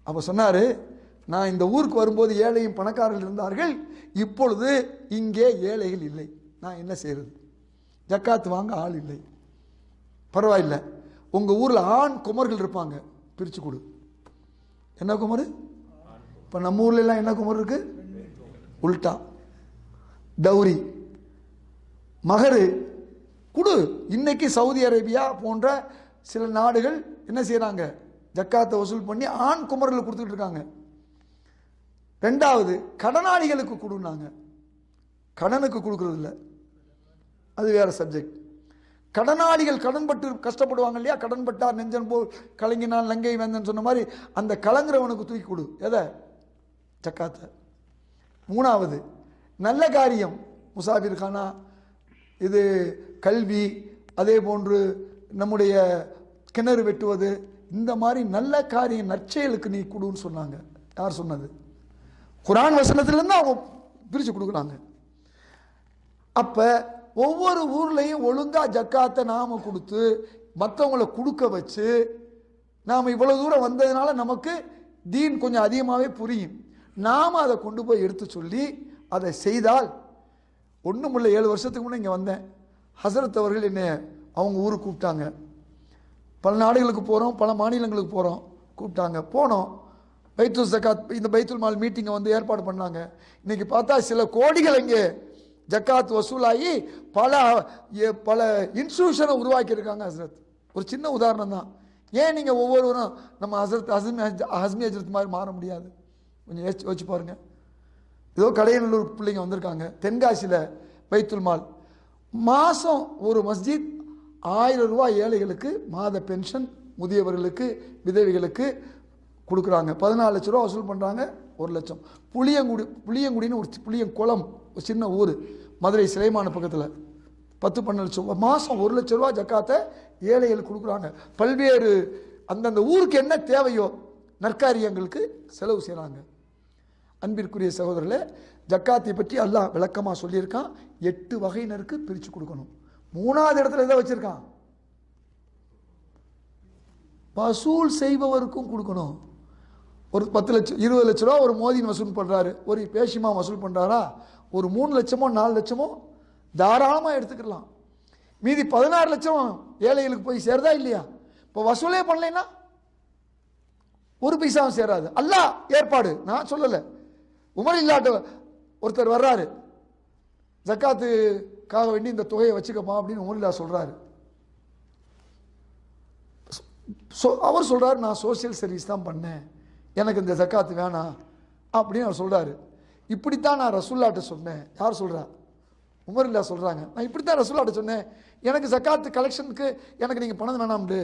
அப்போ சொன்னார், நான் இந்த ஊருக்கு வரும்போது ஏழையும் பணக்காரர்கள் இருந்தார்கள், இப்பொழுது இங்கே ஏழைகள் இல்லை, நான் என்ன செய்யறது? ஜக்காத்து வாங்க ஆள் இல்லை. பரவாயில்லை, உங்கள் ஊரில் ஆண் குமர்கள் இருப்பாங்க, பிரித்து கொடு. என்ன குமர்? இப்போ நம்ம ஊர்ல எல்லாம் என்ன குமர் இருக்கு? உல்டா, டௌரி, மகரு குடு. இன்னைக்கு சவுதி அரேபியா போன்ற சில நாடுகள் என்ன செய்யறாங்க? ஜக்காத்தை வசூல் பண்ணி ஆண் குமர்கள் கொடுத்துட்டு இருக்காங்க. ரெண்டாவது, கடனாளிகளுக்கு கொடுனாங்க. கடனுக்கு கொடுக்கறது இல்லை, அது வேற சப்ஜெக்ட். கடனாளிகள் கடன் பட்டு கஷ்டப்படுவாங்க இல்லையா? கடன் பட்டார் நெஞ்சன் போல் கலங்கினால் லங்கை வேந்தன் சொன்ன மாதிரி அந்த கலங்குறவனுக்கு தூக்கி கொடு. எதை? ஜக்காத்தை. மூணாவது, நல்ல காரியம், முசாபிர் கானா, இது கல்வி, அதே போன்று நம்முடைய கிணறு வெட்டுவது, இந்த மாதிரி நல்ல காரியம் நற்செயலுக்கு நீ கொடுன்னு சொன்னாங்க. யார் சொன்னது? குர்ஆன் வசனத்திலிருந்து அவங்க பிரித்து கொடுக்குறாங்க. அப்ப ஒவ்வொரு ஊர்லையும் ஒழுங்கா ஜக்காத்தை நாம கொடுத்து மற்றவங்களை கொடுக்க வச்சு நாம் இவ்வளவு தூரம் வந்ததுனால நமக்கு தீன் கொஞ்சம் அதிகமாகவே புரியும். நாம் அதை கொண்டு போய் எடுத்து சொல்லி அதை செய்தால் ஒன்றும் இல்லை. 7 வருஷத்துக்கு முன்னே இங்கே வந்தேன். ஹசரத் அவர்கள் என்னை அவங்க ஊருக்கு கூப்பிட்டாங்க. பல நாடுகளுக்கு போகிறோம், பல மாநிலங்களுக்கு போகிறோம், கூப்பிட்டாங்க. போனோம். பைத்துல் ஜக்காத், இந்த பைத்துல் மால் மீட்டிங்கை வந்து ஏற்பாடு பண்ணாங்க. இன்னைக்கு பார்த்தா சில கோடிகள் இங்கே ஜக்காத் வசூலாகி பல பல இன்ஸ்டிடியூஷனை உருவாக்கியிருக்காங்க ஹசரத். ஒரு சின்ன உதாரணம் தான். ஏன் நீங்கள் ஒவ்வொருவரும் நம்ம ஹசரத் ஹஸ்மி ஹஜரத் மாதிரி மாற முடியாது? கொஞ்சம் யோசிச்சு பாருங்க. ஏதோ கடையநல்லூர் பிள்ளைங்க வந்திருக்காங்க. தென்காசியில் பைத்துல் மால் மாதம் ஒரு மஸ்ஜித் 1000 ரூபாய் ஏழைகளுக்கு மாத பென்ஷன், முதியவர்களுக்கு, விதவைகளுக்கு கொடுக்குறாங்க. 14 லட்ச ரூபா வசூல் பண்ணுறாங்க. 1 லட்சம். புளியங்குடின்னு ஒரு புளியங்குளம், ஒரு சின்ன ஊர், மதுரை சிலைமான பக்கத்தில். 10-12 லட்சம் மாதம் 1 லட்ச ரூபா ஜக்காத்தை ஏழைகளுக்கு கொடுக்குறாங்க. பல்வேறு அந்தந்த ஊருக்கு என்ன தேவையோ நற்காரியங்களுக்கு செலவு செய்கிறாங்க. அன்பிற்குரிய சகோதரர்களே, ஜக்காத்தை பற்றி அல்லாஹ் விளக்கமாக சொல்லியிருக்கான். 8 வகையினருக்கு பிரித்து கொடுக்கணும். 3வது இடத்துல எதை வச்சிருக்கான்? வசூல் செய்பவருக்கும் கொடுக்கணும். ஒரு 10 லட்சம் 20 லட்ச ரூபா ஒரு மோதின் வசூல் பண்ணுறாரு, ஒரு பேஷிமா வசூல் பண்ணுறாரா, ஒரு 3 லட்சமோ 4 லட்சமோ தாராளமாக எடுத்துக்கலாம். மீதி 16 லட்சம் ஏழைகளுக்கு போய் சேருதா இல்லையா? இப்போ வசூலே பண்ணலைன்னா ஒரு பைசாவும் சேராது. அல்லாஹ் ஏற்பாடு, நான் சொல்லலை. உமர் இல்லாட்ட ஒருத்தர் வர்றாரு, ஜக்காத்துக்காக வேண்டி இந்த தொகையை வச்சுக்கப்பா அப்படின்னு உமர் இல்லா சொல்றாரு. அவர் சொல்றாரு, நான் சோசியல் சர்வீஸ் தான் பண்ணேன், எனக்கு இந்த ஜக்காத்து வேணாம் அப்படின்னு அவர் சொல்றாரு. இப்படித்தான் நான் ரசூல்லாட்ட சொன்னேன். யார் சொல்றா? உமர் இல்லா சொல்றாங்க. நான் இப்படித்தான் ரசூல்லாட்ட சொன்னேன், எனக்கு ஜக்காத்து கலெக்ஷனுக்கு எனக்கு நீங்க பணம் வேணாம்னு.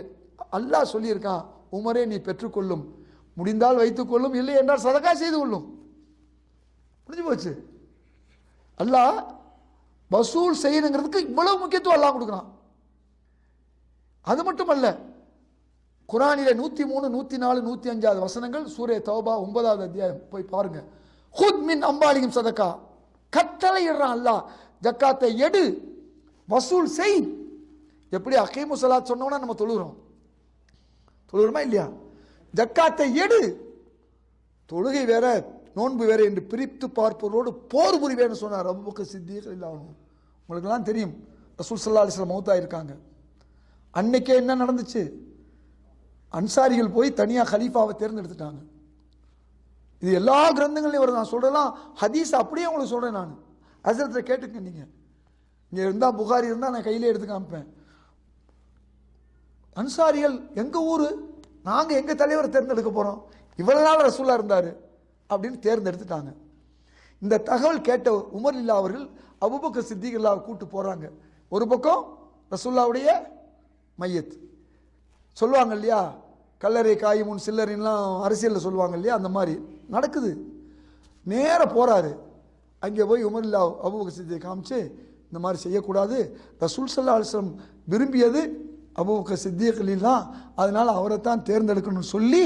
அல்லாஹ் சொல்லியிருக்கான், உமரே நீ பெற்றுக்கொள்ளும், முடிந்தால் வைத்துக் கொள்ளும், இல்லை என்றால் சதக்கா செய்து கொள்ளும். முடிஞ்சு போச்சு. அல்லாஹ் வசூல் செய்யணுங்கிறதுக்கு இவ்வளவு முக்கியத்துவம் அல்லாஹ் கொடுக்குறான். அது மட்டுமல்ல, குர்ஆனிலே 103, 104, 105 வசனங்கள், சூரே தௌபா 9வது அத்தியாயம் போய் பாருங்க. ஹுத் மின் அம்பாலிகும் சதக்கா, கட்டளை இடுறான் அல்லாஹ், ஜக்காத்தை எடு, வசூல் செய். எப்படி அகீமு ஸலாத் சொன்னோம்னா நம்ம தொழுகிறோமா இல்லையா? ஜக்காத்தை எடு. தொழுகை வேற நோன்பு வேற என்று பிரித்து பார்ப்பவரோடு போர் புரிவேன்னு சொன்னார் அபூபக்கர் சித்தீக் ரலியல்லாஹு அன்ஹு. உங்களுக்கெல்லாம் தெரியும், ரசூல் ஸல்லல்லாஹு அலைஹி வஸல்லம் மௌத்தா இருக்காங்க. அன்னைக்கே என்ன நடந்துச்சு? அன்சாரிகள் போய் தனியாக ஹலீஃபாவை தேர்ந்தெடுத்துட்டாங்க. இது எல்லா கிரந்தங்களையும் வருது. நான் சொல்றேன் ஹதீஸ் அப்படியே உங்களுக்கு சொல்றேன். நான் ஹஸரத்தை கேட்டுக்க. நீங்க இங்கே இருந்தால் புகாரி இருந்தால் நான் கையிலே எடுத்து காமிப்பேன். அன்சாரிகள் எங்க ஊரு, நாங்க எங்க தலைவரை தேர்ந்தெடுக்க போறோம், இவ்வளவு நாள் ரசூலா இருந்தாரு அப்படின்னு தேர்ந்தெடுத்துட்டாங்க. இந்த தகவல் கேட்ட உமர் இல்லா அவர்கள் அபூபக்கர் சித்தீக் ரலியல்லாஹு கூட்டு போறாங்க. ஒரு பக்கம் ரசூலுல்லாஹ்வுடைய மையத் சொல்லுவாங்க இல்லையா, கல்லறை காயுமுன் சில்லறின்லாம் அரசியலில் சொல்லுவாங்க இல்லையா, அந்த மாதிரி நடக்குது. நேர போறாரு. அங்கே போய் உமர் இல்லா அபூபக்கர் சித்தீக் காமிச்சு, இந்த மாதிரி செய்யக்கூடாது, ரசூல் ஸல்லல்லாஹு அலைஹி வஸல்லம் விரும்பியது அபூபக்கர் சித்தீக் ரலியல்லாஹு, அதனால அவரை தான் தேர்ந்தெடுக்கணும்னு சொல்லி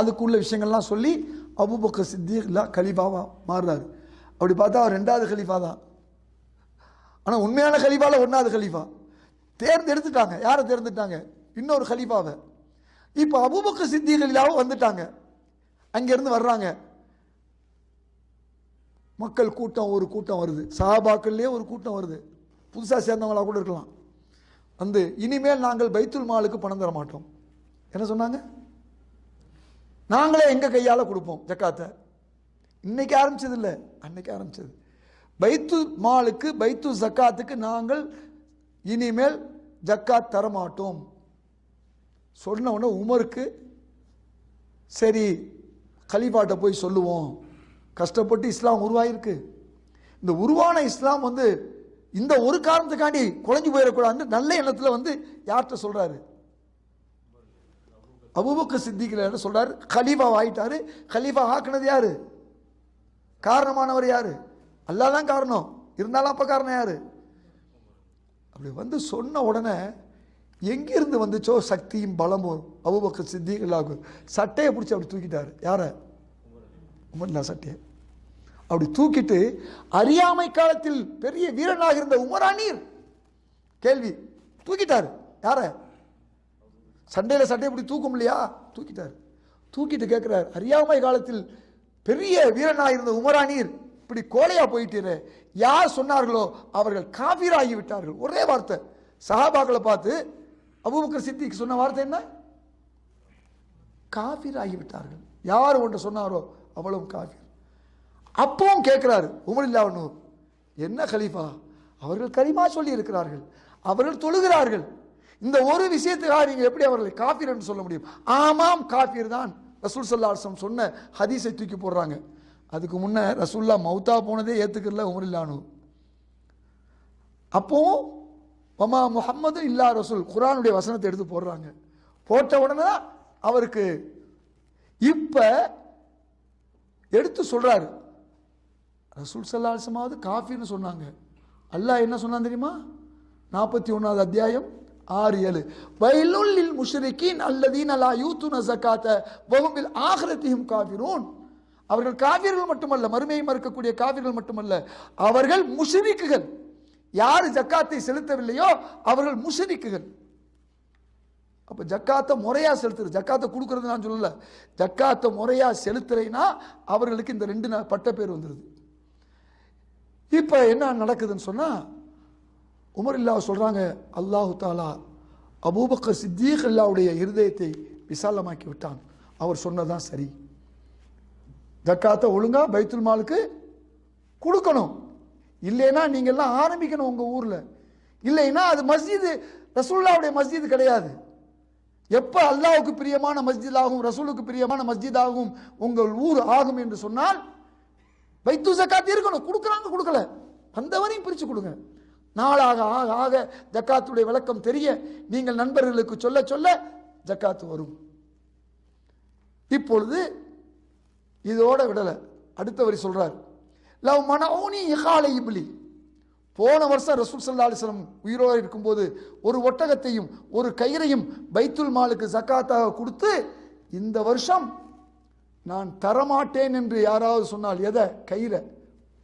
அதுக்குள்ள விஷயங்கள்லாம் சொல்லி அபூபக்கர் சித்தீக் கலீஃபாவா மாறுறாரு. அப்படி பார்த்தா அவர் 2வது கலீஃபா தான். ஆனால் உண்மையான கலீஃபால 1வது கலீஃபா தேர்ந்தெடுத்துட்டாங்க. யாரை தேர்ந்தெடுத்தாங்க? இன்னொரு கலீஃபாவை. இப்போ அபூபக்கர் சித்தீக் ரலியல்லாஹு வந்துட்டாங்க. அங்கேருந்து வர்றாங்க. மக்கள் கூட்டம், ஒரு கூட்டம் வருது, சஹாபாக்கள்லேயே ஒரு கூட்டம் வருது, புதுசாக சேர்ந்தவங்களா கூட இருக்கலாம். வந்து இனிமேல் நாங்கள் பைத்துல் மாலுக்கு பணம் தர மாட்டோம். என்ன சொன்னாங்க? நாங்களே எங்கள் கையால் கொடுப்போம் ஜக்காத்தை. இன்னைக்கு ஆரம்பிச்சது இல்லை, அன்னைக்கு ஆரம்பிச்சது. பைத்துல் மாலுக்கு, பைத்து ஜக்காத்துக்கு நாங்கள் இனிமேல் ஜக்காத் தரமாட்டோம் சொன்ன உடனே உமருக்கு சரி கலீஃபாட்ட போய் சொல்லுவோம். கஷ்டப்பட்டு இஸ்லாம் உருவாயிருக்கு. இந்த உருவான இஸ்லாம் வந்து இந்த ஒரு காரணத்துக்காண்டி குறைஞ்சு போயிடக்கூடாதுன்னு நல்ல எண்ணத்தில் வந்து யார்கிட்ட சொல்றாரு? அபூபக்கர் சித்திக் சொல்றாரு. கலீஃபா ஆயிட்டாரு. கலீஃபா ஆக்குனது யாரு? காரணமானவர் யாரு? அல்லாஹ் தான் காரணம். இருந்தாலும் அப்ப காரணம் யாரு? அப்படி வந்து சொன்ன உடனே எங்கிருந்து வந்துச்சோ சக்தியும் பலமும் அபூபக்கர் சித்திக் சட்டையை பிடிச்சி அப்படி தூக்கிட்டாரு. யார? உமர்லா சட்டையை அப்படி தூக்கிட்டு, அறியாமை காலத்தில் பெரிய வீரனாக இருந்த உமரானீர் கேள்வி தூக்கிட்டாரு. யார? சண்டையில் சட்டையை இப்படி தூக்க முடியா? தூக்கிட்டாரு. தூக்கிட்டு கேட்கிறார், அறியாமை காலத்தில் பெரிய வீரனாக இருந்த உமரானீர் இப்படி கோலையா போயிட்டு யார் சொன்னார்களோ அவர்கள் காபீராகி விட்டார்கள். ஒரே வார்த்தை. சஹாபாக்களை பார்த்து அபூபக்கர் சித்திக் சொன்ன வார்த்தை என்ன? காபீராகி விட்டார்கள். யார் ஒன்று சொன்னாரோ அவ்வளவு காபீர். அப்பவும் கேட்கிறாரு உமரில்லாஹு, என்ன கலீஃபா, அவர்கள் கலிமா சொல்லி இருக்கிறார்கள், அவர்கள் தொழுகிறார்கள், இந்த ஒரு விஷயத்துக்காக நீங்க எப்படி அவர்களை காபீர் என்று சொல்ல முடியும்? ஆமாம் காபீர் தான். ரசூல் ஸல்லல்லாஹு அலைஹி வஸல்லம் சொன்ன ஹதீஸை தூக்கி போடுறாங்க. அதுக்கு முன்ன ரசூல்லா மௌத்தா போனதே ஏத்துக்கல உமரில்லாஹு. அப்போ வமா முஹம்மது இல்லா ரசூல் குர்ஆனுடைய வசனத்தை எடுத்து போடுறாங்க. போட்ட உடனே தான் அவருக்கு இப்ப எடுத்து சொல்றாரு. ரசூல் ஸல்லல்லாஹு அலைஹி வஸல்லம் காஃபிர்னு சொன்னாங்க. அல்லாஹ் என்ன சொன்னான் தெரியுமா? 41வது அத்தியாயம் 6-7 வைலுல் லில் முஷ்ரிகீன் அல்லதீன லா யூதுன ஸகாத வஹும் பில் ஆகிரத்திஹிம் காஃபிரூன். அவர்கள் காஃபிர்கள் மட்டுமல்ல, மறுமையை மறுக்கக்கூடிய காஃபிர்கள் மட்டுமல்ல, அவர்கள் முஷ்ரிக்குகள். யார் ஜக்காத்தை செலுத்தவில்லையோ அவர்கள் முஷ்ரிக்குகள். அப்ப ஜக்காத்தை முறையா செலுத்துறது, ஜக்காத்தை கொடுக்கறது நான் சொல்லல, ஜக்காத்தை முறையா செலுத்துறேன்னா அவர்களுக்கு இந்த 2 பட்ட பேர் வந்துருது. இப்ப என்ன நடக்குதுன்னு சொன்னா, உமரில்லா சொல்றாங்க, அல்லாஹு தாலா அபூபக்கர் சித்தீக் அல்லாவுடைய இருதயத்தை விசாலமாக்கி விட்டான். அவர் சொன்னதான் சரி. ஜக்காத்தை ஒழுங்கா பைத்துல் மாலுக்கு கொடுக்கணும். இல்லைன்னா நீங்க எல்லாம் ஆரம்பிக்கணும் உங்க ஊர்ல. இல்லைன்னா அது மஸ்ஜிது, ரசூலுல்லாஹ்வுடைய மஸ்ஜிது கிடையாது. எப்ப அல்லாஹ்வுக்கு பிரியமான மஸ்ஜித் ஆகும், ரசூலுக்கு பிரியமான மஸ்ஜித் ஆகும், உங்கள் ஊர் ஆகும் என்று சொன்னால் பைத்து ஜக்காத் இருக்கணும். கொடுக்குறாங்க, கொடுக்கல, வந்தவரையும் பிரிச்சு கொடுங்க. நாளாக ஆக ஆக ஜக்காத்துடைய விளக்கம் தெரிய நீங்கள் நண்பர்களுக்கு சொல்ல சொல்ல ஜக்காத்து வரும். இப்பொழுது இதோட விடல, அடுத்த வரி சொல்றார், லவ் மனஊனி இகாலை இப்லி. போன வருஷம் ரசூல் ஸல்லல்லாஹு அலைஹி வஸல்லம் உயிரோடு இருக்கும்போது ஒரு ஒட்டகத்தையும் ஒரு கயிறையும் பைத்துல் மாலுக்கு ஜக்காத்தாக கொடுத்து, இந்த வருஷம் நான் தரமாட்டேன் என்று யாராவது சொன்னால், எதை? கயிறை.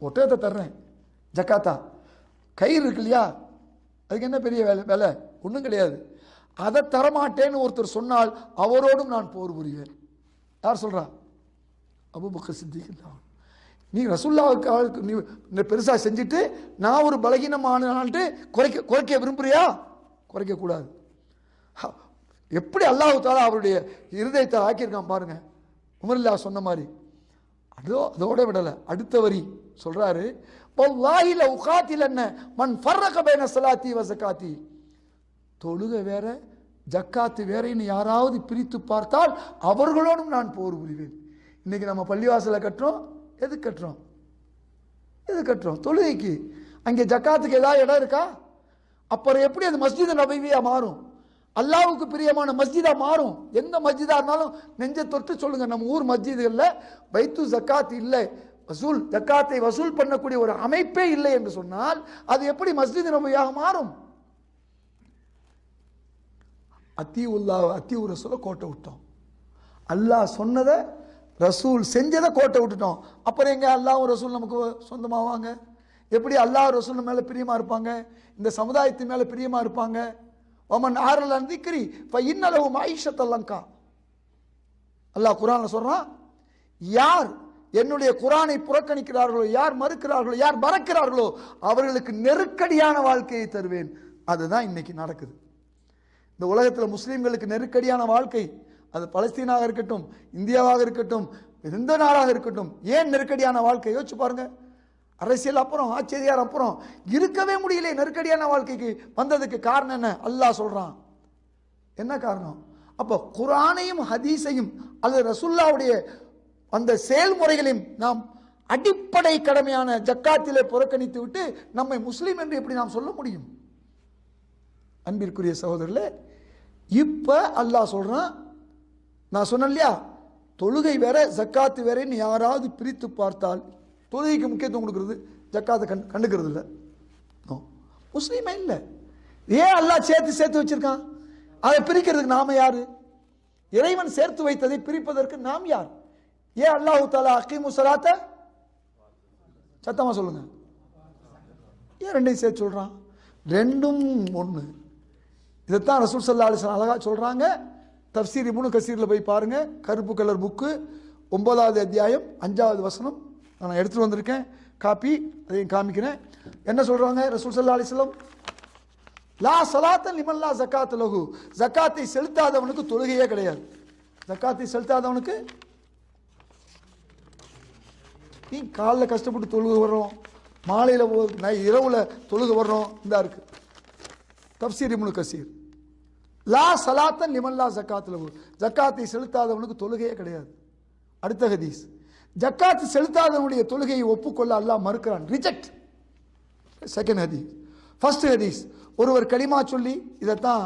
ஒட்டகத்தை தர்றேன் ஜக்காத்தா, கயிறு இருக்கு இல்லையா, அதுக்கு என்ன பெரிய வேலை? ஒன்றும் கிடையாது. அதை தரமாட்டேன்னு ஒருத்தர் சொன்னால் அவரோடும் நான் போர் புரிவேன். யார் சொல்றா? அபூபக்கர் சித்திக். நீ ரசூலுல்லாஹ்வுக்கு நீ பெருசா செஞ்சுட்டு நான் ஒரு பலகீனமானட்டு குறைக்க விரும்புறியா? குறைக்க கூடாது. எப்படி அல்லாஹ் தஆலா அவருடைய இருதயத்தை ஆக்கியிருக்கான் பாருங்க. உமரில்லா சொன்ன மாதிரி. அதோட விடல, அடுத்த வரி சொல்றாரு, வல்லாஹி லவ் காத்திலன்ன மன் ஃபர்ரக பைன ஸலாத்தி வ ஸகாத்தி. தொழுகை வேற ஜக்காத்து வேறன்னு யாராவது பிரித்து பார்த்தால் அவர்களோடும் நான் போர் புரிவேன். இன்னைக்கு நம்ம பள்ளிவாசலை கட்டுறோம், எது கட்டுறோம்? எது கட்டுறோம்? தொழுகைக்கு. அங்கே ஜக்காத்துக்கு ஏதாவது இடம் இருக்கா? அப்புறம் எப்படி அது மஸ்ஜித் நபவியா மாறும்? அல்லாஹ்வுக்கு பிரியமான மஸ்ஜிதா மாறும். எந்த மஸ்ஜிதா இருந்தாலும் நெஞ்ச தொட்டு சொல்லுங்க, நம்ம ஊர் மஸ்ஜிதுகள்ல பைத்து ஜக்காத் இல்லை, வசூல் ஜக்காத்தை வசூல் பண்ணக்கூடிய ஒரு அமைப்பே இல்லை என்று சொன்னால் அது எப்படி மஸ்ஜித் நபவியாக மாறும்? அத்தியூ ரசூலை கோட்டை விட்டோம். அல்லாஹ் சொன்னதை ரசூல் செஞ்சதை கோட்டை விட்டுட்டோம். அப்புறம் எங்க அல்லாஹ் ரசூல் நமக்கு சொந்தமாவாங்க? எப்படி அல்லாஹ் ரசூல் மேல பிரியமா இருப்பாங்க? இந்த சமுதாயத்தின் மேல பிரியமா இருப்பாங்க? வமன் ஆரல் அன் திக்ரி ஃபஇன்னலஹு மஈஷத்தல் லங்கா. அல்லாஹ் குர்ஆன்ல சொல்றான், யார் என்னுடைய குர்ஆனை புறக்கணிக்கிறார்களோ, யார் மறுக்கிறார்களோ, யார் மறக்கிறார்களோ அவர்களுக்கு நெருக்கடியான வாழ்க்கையை தருவேன். அதுதான் இன்னைக்கு நடக்குது. இந்த உலகத்தில் முஸ்லீம்களுக்கு நெருக்கடியான வாழ்க்கை, அது பலஸ்தீனாக இருக்கட்டும், இந்தியாவாக இருக்கட்டும், எந்த நாடாக இருக்கட்டும், ஏன் நெருக்கடியான வாழ்க்கை யோசிச்சு பாருங்க. அரசியல் அப்புறம், ஆச்சரியார் அப்புறம், இருக்கவே முடியல. நெருக்கடியான வாழ்க்கைக்கு வந்ததுக்கு காரணம் என்ன? அல்லாஹ் சொல்றான். என்ன காரணம்? அப்போ குர்ஆனையும் ஹதீஸையும் அல்லது ரசூலுல்லாஹ்வுடைய அந்த செயல்முறைகளையும் நாம் அடிப்படை கடமையான ஜக்காத்திலே புறக்கணித்து விட்டு நம்மை முஸ்லீம் என்று எப்படி நாம் சொல்ல முடியும்? அன்பிற்குரிய சகோதரர்களே, இப்ப அல்லாஹ் சொல்றான், நான் சொன்னேன் இல்லையா, தொழுகை வேற ஜக்காத்து வேறன்னு யாராவது பிரித்து பார்த்தால், தொழுகைக்கு முக்கியத்துவம் கொடுக்கிறது, ஜக்காத்தை கண்டுக்கிறது இல்லை, முஸ்லீமே இல்லை. ஏன் அல்லாஹ் சேர்த்து வச்சிருக்கான்? அதை பிரிக்கிறதுக்கு நாம யாரு? இறைவன் சேர்த்து வைத்ததை பிரிப்பதற்கு நாம் யார்? ஏன் அல்லாஹ் தஆலா அகீமு ஸலாத்த, சத்தமா சொல்லுங்க, ஏன் ரெண்டையும் சேர்த்து சொல்றான்? ரெண்டும் ஒன்று. இதைத்தான் ரசூல் ஸல்லல்லாஹு அலைஹி வஸல்லம் அழகா சொல்றாங்க. தஃப்சீர் இப்னு கஸீர்ல போய் பாருங்க, கருப்பு கலர் புக்கு, 9வது அத்தியாயம் 5வது வசனம். நான் எடுத்துட்டு வந்திருக்கேன் காப்பி, அதையும் காமிக்கிறேன். என்ன சொல்றாங்க ரசூல் ஸல்லல்லாஹு அலைஹி வஸல்லம்? லா ஸலாத்த லிமன் லா ஸகாத் லஹு, ஜக்காத்தை செலுத்தாதவனுக்கு தொழுகையே கிடையாது. ஜக்காத்தை செலுத்தாதவனுக்கு, நீ காலைல கஷ்டப்பட்டு தொழுக வர்றோம், மாலையில் இரவுல தொழுக வர்றோம், இந்த இருக்கு தஃப்சீர் இப்னு கஸீர். லா ஸலாத்த லிமன் லா ஸகாத் லஹு, ஜக்காத்தை செலுத்தாதவனுக்கு தொழுகையே கிடையாது. அடுத்த ஹதீஸ், ஜக்காத்து செலுத்தாதவனுடைய தொழுகையை ஒப்புக்கொள்ள அல்லாஹ் மறுக்கிறான், ரிஜெக்ட். செகண்ட் ஹதீஸ். ஃபர்ஸ்ட் ஹதீஸ், ஒருவர் கலிமா சொல்லி, இதைத்தான்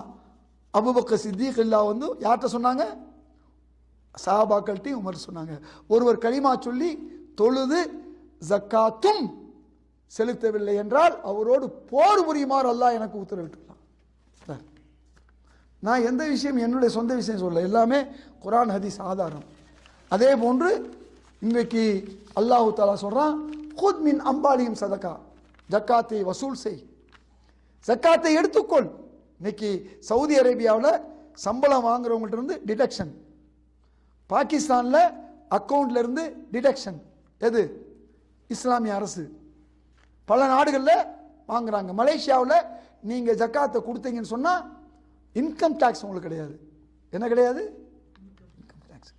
அபூபக்கர் சித்திக் அல்லாஹ் வந்து யார்கிட்ட சொன்னாங்க? சஹாபாக்கள்கிட்டையும் உமர் சொன்னாங்க. ஒருவர் கலிமா சொல்லி தொழுது ஜக்காத்தும் செலுத்தவில்லை என்றால் அவரோடு போர் புரியுமாறு அல்லாஹ் எனக்கு உத்தரவிட்டுள்ளான். நான் எந்த விஷயம் என்னுடைய சொந்த விஷயம் சொல்ல, எல்லாமே குர்ஆன் ஹதீஸ் ஆதாரம். அதே போன்று இன்றைக்கு அல்லாஹ் தஆலா சொல்றான், குத் மின் அம்பாலியும் சதகா, ஜக்காத்தை வசூல் செய், ஜக்காத்தை எடுத்துக்கொள். இன்னைக்கு சவுதி அரேபியாவில் சம்பளம் வாங்குறவங்கள்ட்ட இருந்து டிடக்ஷன், பாகிஸ்தானில் அக்கௌண்ட்ல இருந்து டிடக்ஷன். எது? இஸ்லாமிய அரசு பல நாடுகளில் வாங்குறாங்க. மலேசியாவில் நீங்க ஜக்காத்தை கொடுத்தீங்கன்னு சொன்னா இன்கம் டாக்ஸ் உங்களுக்கு கிடையாது. என்ன கிடையாது? Income tax.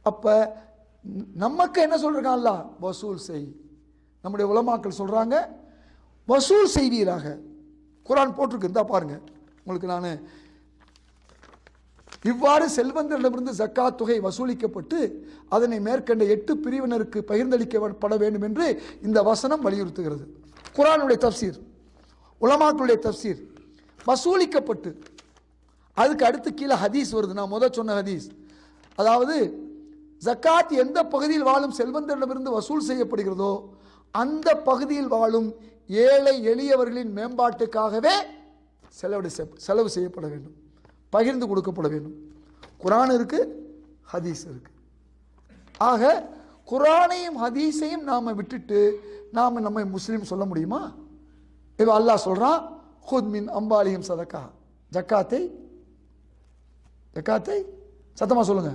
அப்ப நமக்கு என்ன சொல்றாங்க? அல்லாஹ் வசூல் செய். நம்முடைய உலமாக்கள் சொல்றாங்க வசூல் செய்வீராக. குர்ஆன் போட்டிருக்கு, இந்த பாருங்க, உங்களுக்கு நான் இவ்வாறு செல்வந்தரிடமிருந்து ஜக்காத் தொகை வசூலிக்கப்பட்டு அதனை மேற்கண்ட 8 பிரிவினருக்கு பகிர்ந்தளிக்கப்பட வேண்டும் என்று இந்த வசனம் வலியுறுத்துகிறது. குர்ஆனுடைய தஃப்சீர், உலமாக்களுடைய தஃப்சீர். வசூலிக்கப்பட்டு, அதுக்கு அடுத்து கீழே ஹதீஸ் வருது. நான் முதல் சொன்ன ஹதீஸ், அதாவது ஜக்காத் எந்த பகுதியில் வாழும் செல்வந்தரிடமிருந்து வசூல் செய்யப்படுகிறதோ அந்த பகுதியில் வாழும் ஏழை எளியவர்களின் மேம்பாட்டுக்காகவே செலவு செய்யப்பட வேண்டும், பகிர்ந்து கொடுக்கப்பட வேண்டும். குர்ஆன் இருக்கு, ஹதீஸ் இருக்கு. ஆக குர்ஆனையும் ஹதீஸையும் நாம விட்டுட்டு நாம நம்மை முஸ்லீம் சொல்ல முடியுமா? இப்போ அல்லாஹ் சொல்றான், குத் மின் அம்பாலிஹிம் சதகா, ஜக்காத்தை சத்தமா சொல்லுங்க,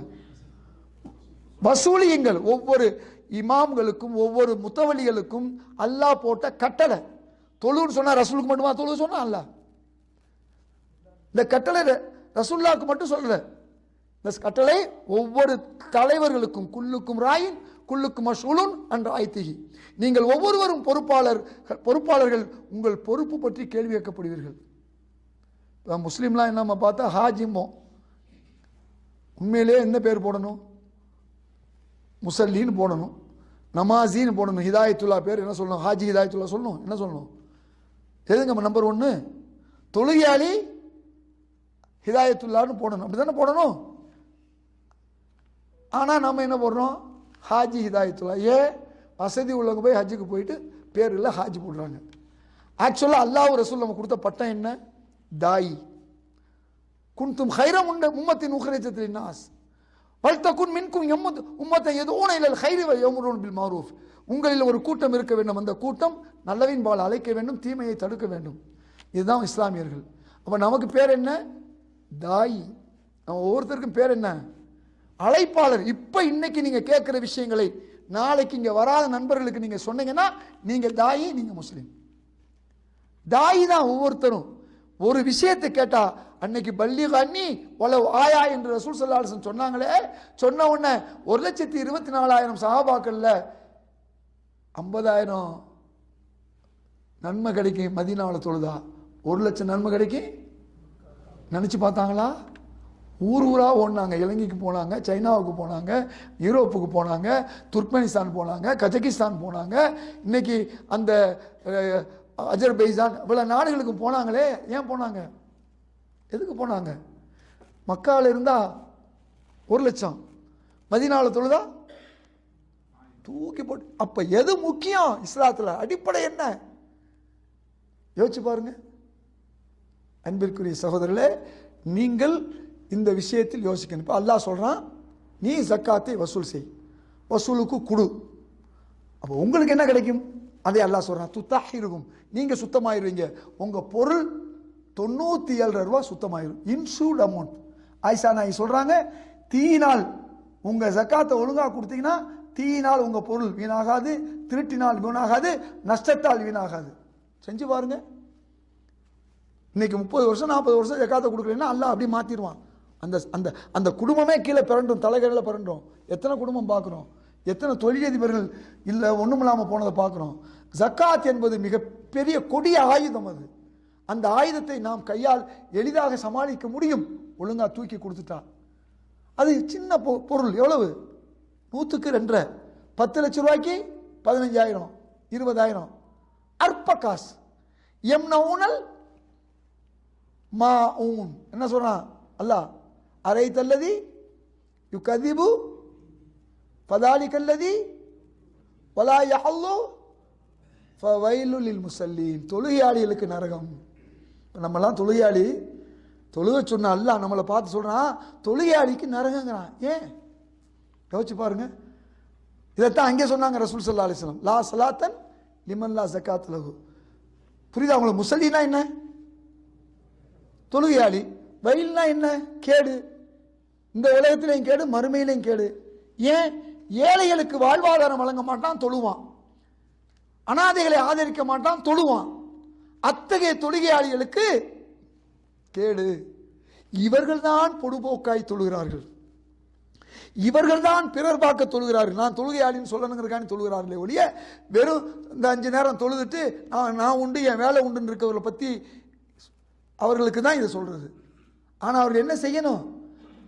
வசூலியுங்கள். ஒவ்வொரு இமாம்களுக்கும் ஒவ்வொரு முத்தவலிகளுக்கும் அல்லாஹ் போட்ட கட்டளை. தொழுன்னு சொன்னா ரசூலுக்கு மட்டுமா தொழு சொன்னா? அல்லாஹ் இந்த கட்டளை ரசூலுல்லாஹ்க்கு மட்டும் சொல்லல, இந்த கட்டளை ஒவ்வொரு தலைவர்களுக்கும், குல்லுக்கும் ராயின் குல்லுக்கும் மஸ்ஊலுன் அன் ராயித்திஹி, நீங்கள் ஒவ்வொருவரும் பொறுப்பாளர்கள், உங்கள் பொறுப்பு பற்றி கேள்வி கேட்கப்படுவீர்கள். முஸ்லீம்லாம் நம்ம பார்த்தா ஹாஜிமோ, உண்மையிலே என்ன பேர் போடணும்? முசல்லின்னு போடணும், நமாசின்னு போடணும். ஹிதாயத்துல்லா பேர் என்ன சொல்லணும்? ஹாஜி ஹிதாயத்துல்லா சொல்லணும். என்ன சொல்லணும்? எதுங்க நம்பர் 1? தொழுகையாளி ஹிதாயத்துல்லான்னு போடணும், அப்படிதானே போடணும். ஆனால் நம்ம என்ன போடுறோம்? ஹாஜி ஹிதாயத்துல்லா. ஏன்? வசதி உள்ளவங்க போய் ஹஜ்ஜுக்கு போயிட்டு பேர் இல்லை ஹாஜி போடுறாங்க. ஆக்சுவலாக அல்லாஹ் ரசூல் நம்ம கொடுத்த பட்டம் என்ன? தாயி. குன்தும் ஹைரம் உம்மத்தின் உக்ரஜத் லின்னாஸ் வல்தகுன் மின்கும் உம்மத்தை யதுஊன இலல் ஹைரி வ யஅமுருன பில் மஅரூஃப், உங்களில் ஒரு கூட்டம் இருக்க வேண்டும், அந்த கூட்டம் நல்லவின்பால் அழைக்க வேண்டும், தீமையை தடுக்க வேண்டும். இதுதான் இஸ்லாமியர்கள். அப்போ நமக்கு பேர் என்ன? தாயி. நம்ம ஒவ்வொருத்தருக்கும் பேர் என்ன? அழைப்பாளர். இப்போ இன்னைக்கு நீங்க கேட்குற விஷயங்களை நாளைக்கு இங்க வராத நண்பர்களுக்கு நீங்க சொன்னீங்கன்னா நீங்க தாயி, நீங்க முஸ்லீம். தாயி தான் ஒவ்வொருத்தரும். ஒரு விஷயத்தை கேட்டா அன்னைக்கு பல்லிக் அன்னி வலவ் ஆயா என்று ரசூல் ஸல்லல்லாஹு அலைஹி வஸல்லம் சொன்னாங்களே, சொன்ன உடனே 1,24,000 சஹாபாக்கள்ல 50,000 நன்மை கிடைக்கும். மதீனாவில் தொழுதா 1,00,000 நன்மை கிடைக்கும் நினைச்சு பார்த்தாங்களா? ஊர் ஊரா ஓடினாங்க. இலங்கைக்கு போனாங்க, சைனாவுக்கு போனாங்க, யூரோப்புக்கு போனாங்க, துர்க்மெனிஸ்தான் போனாங்க, கஜகிஸ்தான் போனாங்க, இன்னைக்கு அந்த அஜர்பைஜான் இவ்வளவு நாடுகளுக்கு போனாங்களே. ஏன் போனாங்க? எதுக்கு போனாங்க? மக்காவில் இருந்தா 1,00,000, மதீனாவில் தொழுதா தூக்கி போட்டு. அப்ப எது முக்கியம் இஸ்லாத்துல? அடிப்படை என்ன? யோசிச்சு பாருங்க. அன்பிற்குரிய சகோதரர்களே, நீங்கள் இந்த விஷயத்தில் யோசிக்கணும். இப்போ அல்லாஹ் சொல்றான், நீ ஜக்காத்தை வசூல் செய், வசூலுக்கு கொடு. அப்போ உங்களுக்கு என்ன கிடைக்கும்? அதே அல்லாஹ் சொல்றான், துத்தாஹிருகும், நீங்க சுத்தமாயிருவீங்க. உங்க பொருள் 97 ரூபாய் சுத்தமாயிரும். Insured amount. ஆயிஷா நாயகி சொல்றாங்க, தீயினால் உங்க ஜக்காத்தை ஒழுங்கா கொடுத்தீங்கன்னா தீயினால் உங்க பொருள் வீணாகாது, திருட்டினால் வீணாகாது, நஷ்டத்தால் வீணாகாது. செஞ்சு பாருங்க. இன்னைக்கு 30 வருஷம் 40 வருஷம் ஜக்காத்தை கொடுக்கலன்னா அல்லாஹ் அப்படி மாத்திடுவான். அந்த அந்த அந்த குடும்பமே கீழே பிறண்டும், தலைகளில் பிறண்டும். எத்தனை குடும்பம் பார்க்குறோம்? எத்தனை தொழிலதிபர்கள் இல்லை ஒன்றும் இல்லாமல் போனதை பார்க்குறோம். ஜக்காத் என்பது மிகப்பெரிய கொடிய ஆயுதம். அது அந்த ஆயுதத்தை நாம் கையால் எளிதாக சமாளிக்க முடியும், ஒழுங்கா தூக்கி கொடுத்துட்டா. அது சின்ன பொருள். எவ்வளவு? 100க்கு 2, 10 லட்சம் ரூபாய்க்கு 15,000, 20,000, அற்ப காசு. எம்னவுனல் மாஊன். என்ன சொல்றான் அல்லாஹ்? அரைத்தல்லதி யுகதிபு ஃபதாலிகல்லதி வலா யஹல்லு ஃபவைலு லில் முஸல்லீன். தொழுகையாளிகளுக்கு நரகம். நம்மலாம் தொழுகையாளி, தொழுகை சொன்ன அல்லாஹ் நம்மளை பார்த்து சொல்றான், தொழுகையாளிக்கு நரகங்கிறான். ஏன்? யோசிச்சு பாருங்க. இதைத்தான் அங்கே சொன்னாங்க ரசூல் ஸல்லல்லாஹு அலைஹி வஸல்லம், லா ஸலாத்தன் லிமன் லா ஸகாத் லஹு. புரியுதா உங்களுக்கு? முஸல்லினா என்ன? தொழுகையாளி. வயல்னா என்ன? கேடு. இந்த உலகத்திலையும் கேடு, மறுமையிலையும் கேடு. ஏன்? ஏழைகளுக்கு வாழ்வாதாரம் வழங்க மாட்டான், தொழுவான். அனாதைகளை ஆதரிக்க மாட்டான், தொழுவான். அத்தகைய தொழுகையாளிகளுக்கு கேடு. இவர்கள்தான் பொடுபோக்காய் தொழுகிறார்கள், இவர்கள்தான் பிறர் பார்க்க தொழுகிறார்கள். நான் தொழுகையாளின்னு சொல்லணுங்கிறக்கான தொழுகிறார்களே ஒழிய, வெறும் இந்த 5 நேரம் தொழுதுட்டு நான் உண்டு என் வேலை உண்டுன்னு இருக்கவர்களை பற்றி அவர்களுக்கு தான் இதை சொல்றது. ஆனால் அவர்கள் என்ன செய்யணும்?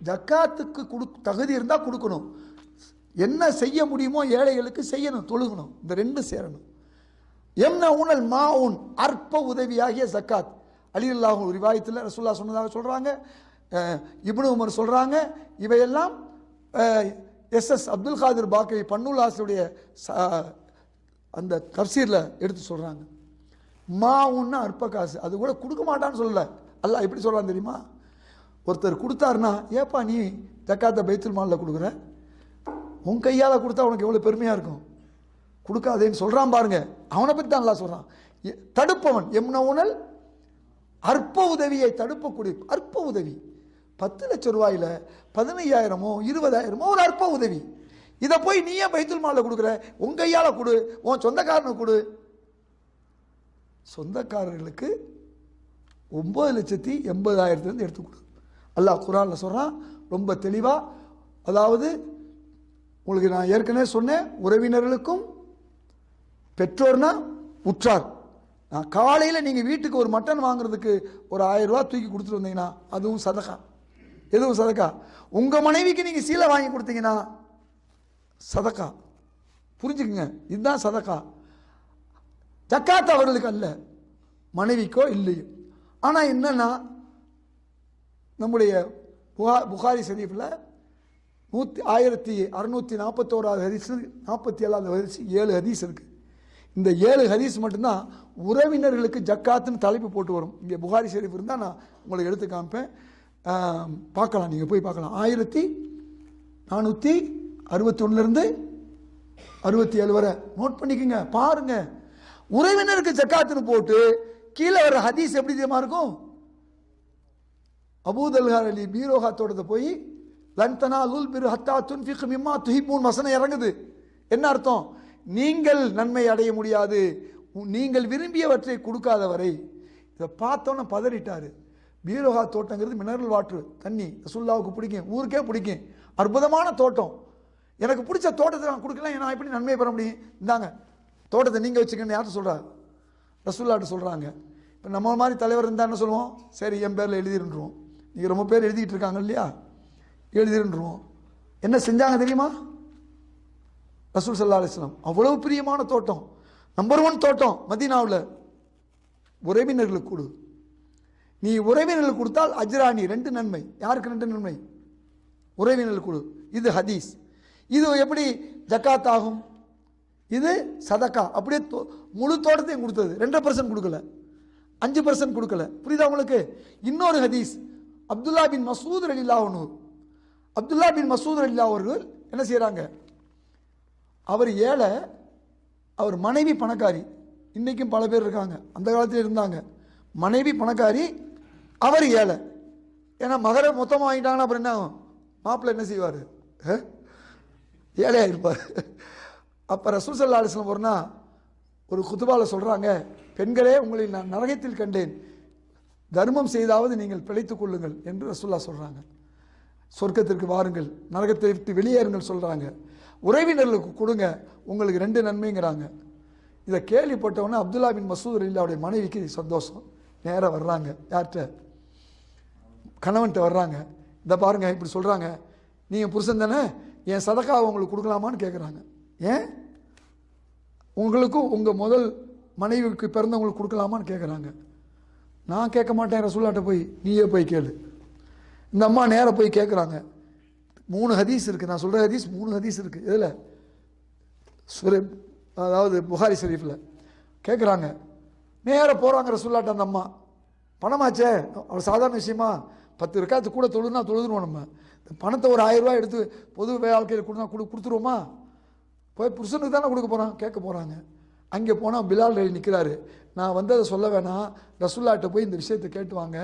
ஜக்காத்துக்கு தகுதி இருந்தால் கொடுக்கணும். என்ன செய்ய முடியுமோ ஏழைகளுக்கு செய்யணும், தொழுகணும். இந்த 2 சேரணும். எம்னவுனல் மாஊன், அற்ப உதவியாகிய ஜக்காத். அலில்லாஹு ரிவாயத்தில் ரசூலுல்லாஹ் சொன்னதாக சொல்றாங்க. இப்னு உமர் சொல்றாங்க. இவையெல்லாம் எஸ் அப்துல் காதிர் பாக்கவி பன்னுல்லாசுடைய அந்த தஃப்சீர்ல எடுத்து சொல்றாங்க. மாவுன்னா அற்ப காசு. அது கூட கொடுக்க மாட்டான்னு சொல்லல அல்லாஹ். எப்படி சொல்றான் தெரியுமா? ஒருத்தர் கொடுத்தாருன்னா, ஏப்பா நீ ஜக்காத்தை பைத்துல் மால்ல கொடுக்குற, உன் கையால கொடுத்தா உனக்கு எவ்வளவு பெருமையா இருக்கும், கொடுக்காதேன்னு சொல்றான் பாருங்க. அவனை பத்தி தான் அல்லாஹ் சொல்றான். தடுப்பவன் எம்னவுனல், அற்ப உதவியை தடுப்பக்கூடிய அற்ப உதவி. 10 லட்சம் ரூபாயில 15,000மோ 20,000மோ ஒரு அற்ப உதவி. இதை போய் நீயே பைத்துல் மால்ல கொடுக்குற, உன் கையால கொடு, உன் சொந்தக்காரனுக்கு கொடு. சொந்தக்காரர்களுக்கு 9,80,000 எடுத்து கொடு. அல்லாஹ் குர்ஆன்ல சொல்றான் ரொம்ப தெளிவா. அதாவது உங்களுக்கு நான் ஏற்கனவே சொன்னேன், உறவினர்களுக்கும் பெற்றோர்னா உற்றார். நான் காலையில் நீங்கள் வீட்டுக்கு ஒரு மட்டன் வாங்குறதுக்கு ஒரு 1000 ரூபா தூக்கி கொடுத்துட்டு வந்தீங்கன்னா அதுவும் சதகா. எதுவும் சதகா. உங்கள் மனைவிக்கு நீங்கள் சீலை வாங்கி கொடுத்தீங்கன்னா சதகா. புரிஞ்சுக்குங்க, இதுதான் சதகா. ஜக்காத் அவர்களுக்கு அல்ல, மனைவிக்கோ இல்லையோ. ஆனால் என்னன்னா, நம்முடைய புகாரி ஷரீஃபில் 1641 ஹதீஸ், 47 ஹதீஸ், 7 ஹதீஸ் இருக்கு. இந்த 7 ஹதீஸ் மட்டும்தான் உறவினர்களுக்கு ஜக்காத்துன்னு தலைப்பு போட்டு வரும். இங்கே புகாரி ஷரீஃப் இருந்தால் நான் உங்களுக்கு எடுத்து காமிப்பேன், பார்க்கலாம், நீங்கள் போய் பார்க்கலாம். 1461 67 வரை நோட் பண்ணிக்கோங்க, பாருங்க. உறவினருக்கு ஜக்காத்துன்னு போட்டு கீழே வர ஹதீஸ் எப்படி தெரியுமா இருக்கும்? அபூதல்ஹார் அலி பீரோஹாத்தோட போய் லன் தனாலுல் பிர் ஹத்தா துன்ஃபிகு மிம்மா துஹிப்பூன் வசனம் இறங்குது. என்ன அர்த்தம்? நீங்கள் நன்மை அடைய முடியாது, நீங்கள் விரும்பியவற்றை கொடுக்காத வரை. இதை பார்த்தோன்னே பதறிட்டாரு. பீரோகா தோட்டங்கிறது மினரல் வாட்டர், தண்ணி ரசூலுல்லாஹ்வுக்கு பிடிக்கும், ஊருக்கே பிடிக்கும், அற்புதமான தோட்டம். எனக்கு பிடிச்ச தோட்டத்தை நான் கொடுக்கலாம், நான் எப்படி நன்மையை பெற முடியும்? இந்தாங்க தோட்டத்தை நீங்கள் வச்சுக்கன்னு யார்கிட்ட சொல்கிறார்? ரசூலுல்லாஹ்ட்ட சொல்கிறாங்க. இப்போ நம்ம மாதிரி தலைவர் இருந்தால் என்ன சொல்லுவோம்? சரி என் பேரில் எழுதிருன்றோம். நீங்கள் ரொம்ப பேர் எழுதிக்கிட்டு இருக்காங்க இல்லையா, எழுதிருன்றோம். என்ன செஞ்சாங்க தெரியுமா? ரசூல் ஸல்லல்லாஹு அலைஹி வஸல்லம் அவ்வளவு பிரியமான தோட்டம், நம்பர் 1 தோட்டம் மதீனாவில். உறவினர்களுக்கு கொடு, நீ உறவினர்களுக்கு கொடுத்தால் அஜ்ரானி 2 நன்மை. யாருக்கு 2 நன்மை? உறவினர்களுக்கு கொடு. இது ஹதீஸ். இது எப்படி ஜக்காத் ஆகும்? இது சதக்கா. அப்படியே முழு தோட்டத்தையும் கொடுத்தது. 2% கொடுக்கல, 5% கொடுக்கல. புரியுதா உங்களுக்கு? இன்னொரு ஹதீஸ், அப்துல்லா பின் மசூத் ரலியல்லாஹு அன்ஹு, அப்துல்லா பின் மசூத் ரலியல்லாஹு அவர்கள் என்ன செய்கிறாங்க? அவர் ஏழை, அவர் மனைவி பணக்காரி. இன்றைக்கும் பல பேர் இருக்காங்க, அந்த காலத்தில் இருந்தாங்க. மனைவி பணக்காரி, அவர் ஏழை. ஏன்னா மகரை மொத்தமாக வாங்கிட்டாங்கன்னா அப்புறம் என்ன ஆகும்? மாப்பிள்ளை என்ன செய்வார்? ஏழையாக இருப்பார். அப்போ ரசூல் ஸல்லல்லாஹு அலைஹி வஸல்லம் ஒரு குதுபாவில் சொல்கிறாங்க, பெண்களே உங்களை நான் நரகத்தில் கண்டேன், தர்மம் செய்தாவது நீங்கள் பிழைத்துக் கொள்ளுங்கள் என்று ரசூலுல்லாஹ் சொல்கிறாங்க. சொர்க்கத்திற்கு வாருங்கள், நரகத்தை விட்டு வெளியேறுங்கள் சொல்கிறாங்க. உறவினர்களுக்கு கொடுங்க, உங்களுக்கு 2 நன்மைங்கிறாங்க. இதை கேள்விப்பட்டவொன்னே அப்துல்லா பின் மசூத் ரலியல்லாஹுடைய மனைவிக்கு சந்தோஷம். நேராக வர்றாங்க, யார்கிட்ட? கணவன்கிட்ட வர்றாங்க. இதை பாருங்க, இப்படி சொல்கிறாங்க, நீங்கள் புருஷன் தானே, என் சதக்காவை உங்களுக்கு கொடுக்கலாமான்னு கேட்குறாங்க. ஏன்? உங்களுக்கும் உங்கள் முதல் மனைவிக்கு பிறந்தவங்களுக்கு கொடுக்கலாமான்னு கேட்குறாங்க. நான் கேட்க மாட்டேன் ரசூலுல்லாஹ்ட்ட, போய் நீயே போய் கேளு. இந்த அம்மா நேராக போய் கேட்குறாங்க. 3 ஹதீஸ் இருக்குது, நான் சொல்கிற ஹதீஸ் 3 ஹதீஸ் இருக்குது. இதில் அதாவது புகாரி ஷரீஃபில் கேட்குறாங்க. நேராக போகிறாங்க ரசூலுல்லாஹ்ட்ட. அந்த அம்மா பணமாச்சே, அவள் சாதாரண விஷயமா? 10 ரக்காத்து கூட தொழுதுனா தொழுதுருவோம். நம்ம பணத்தை ஒரு 1000 ரூபா எடுத்து பொது வாழ்க்கையில் கொடுத்துருவோமா? போய் புருஷனுக்கு தானே கொடுக்க போகிறான், கேட்க போகிறாங்க. அங்கே போனால் பிலால் ரலி நிற்கிறாரு. நான் வந்ததை சொல்ல வேணாம், ரசூலுல்லாஹ்ட்ட போய் இந்த விஷயத்தை கேட்டுவாங்க,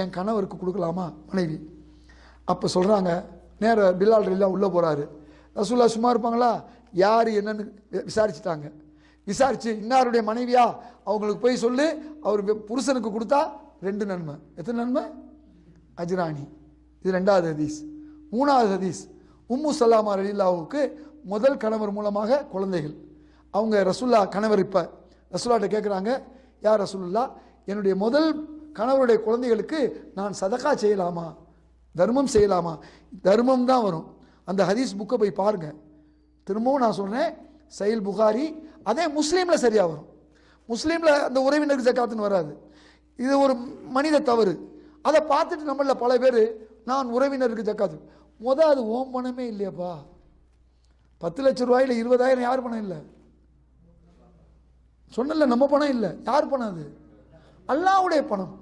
என் கணவருக்கு கொடுக்கலாமா மனைவி? அப்போ சொல்கிறாங்க, நேர பிலால் ரலிலாம் உள்ளே போகிறாரு. ரசூலுல்லாஹ் சும்மா இருப்பாங்களா? யார் என்னன்னு விசாரிச்சுட்டாங்க. விசாரித்து இன்னாருடைய மனைவியா, அவங்களுக்கு போய் சொல்லு, அவர் புருஷனுக்கு கொடுத்தா 2 நன்மை. எத்தனை நன்மை? அஜ்ரானி. இது 2வது ஹதீஸ். 3வது ஹதீஸ், உம்மு சலாமா ரலியல்லாஹுவுக்கு முதல் கணவர் மூலமாக குழந்தைகள். அவங்க ரசூலுல்லாஹ் கணவர். இப்போ ரசூலுல்லாஹ்ட்ட கேட்குறாங்க, யார் ரசூலுல்லாஹ், என்னுடைய முதல் கணவருடைய குழந்தைகளுக்கு நான் சதக்கா செய்யலாமா, தர்மம் செய்யலாமா? தர்மம் தான் வரும். அந்த ஹதீஸ் புக்கை போய் பாருங்க. திரும்பவும் நான் சொல்கிறேன், சஹீஹ் புகாரி, அதே முஸ்லீமில் சரியாக வரும். முஸ்லீமில் அந்த உறவினருக்கு ஜக்காத்துன்னு வராது. இது ஒரு மனித தவறு. அதை பார்த்துட்டு நம்மள பல பேர், நான் உறவினருக்கு ஜக்காத்து. அது ஓம் பணமே இல்லையாப்பா. 10 லட்சம் ரூபாயில் 20,000 யார் பணம் இல்லை? சொன்னல, நம்ம பணம் இல்லை. யார் பணம் அது? அல்லாஹ்வுடைய பணம்.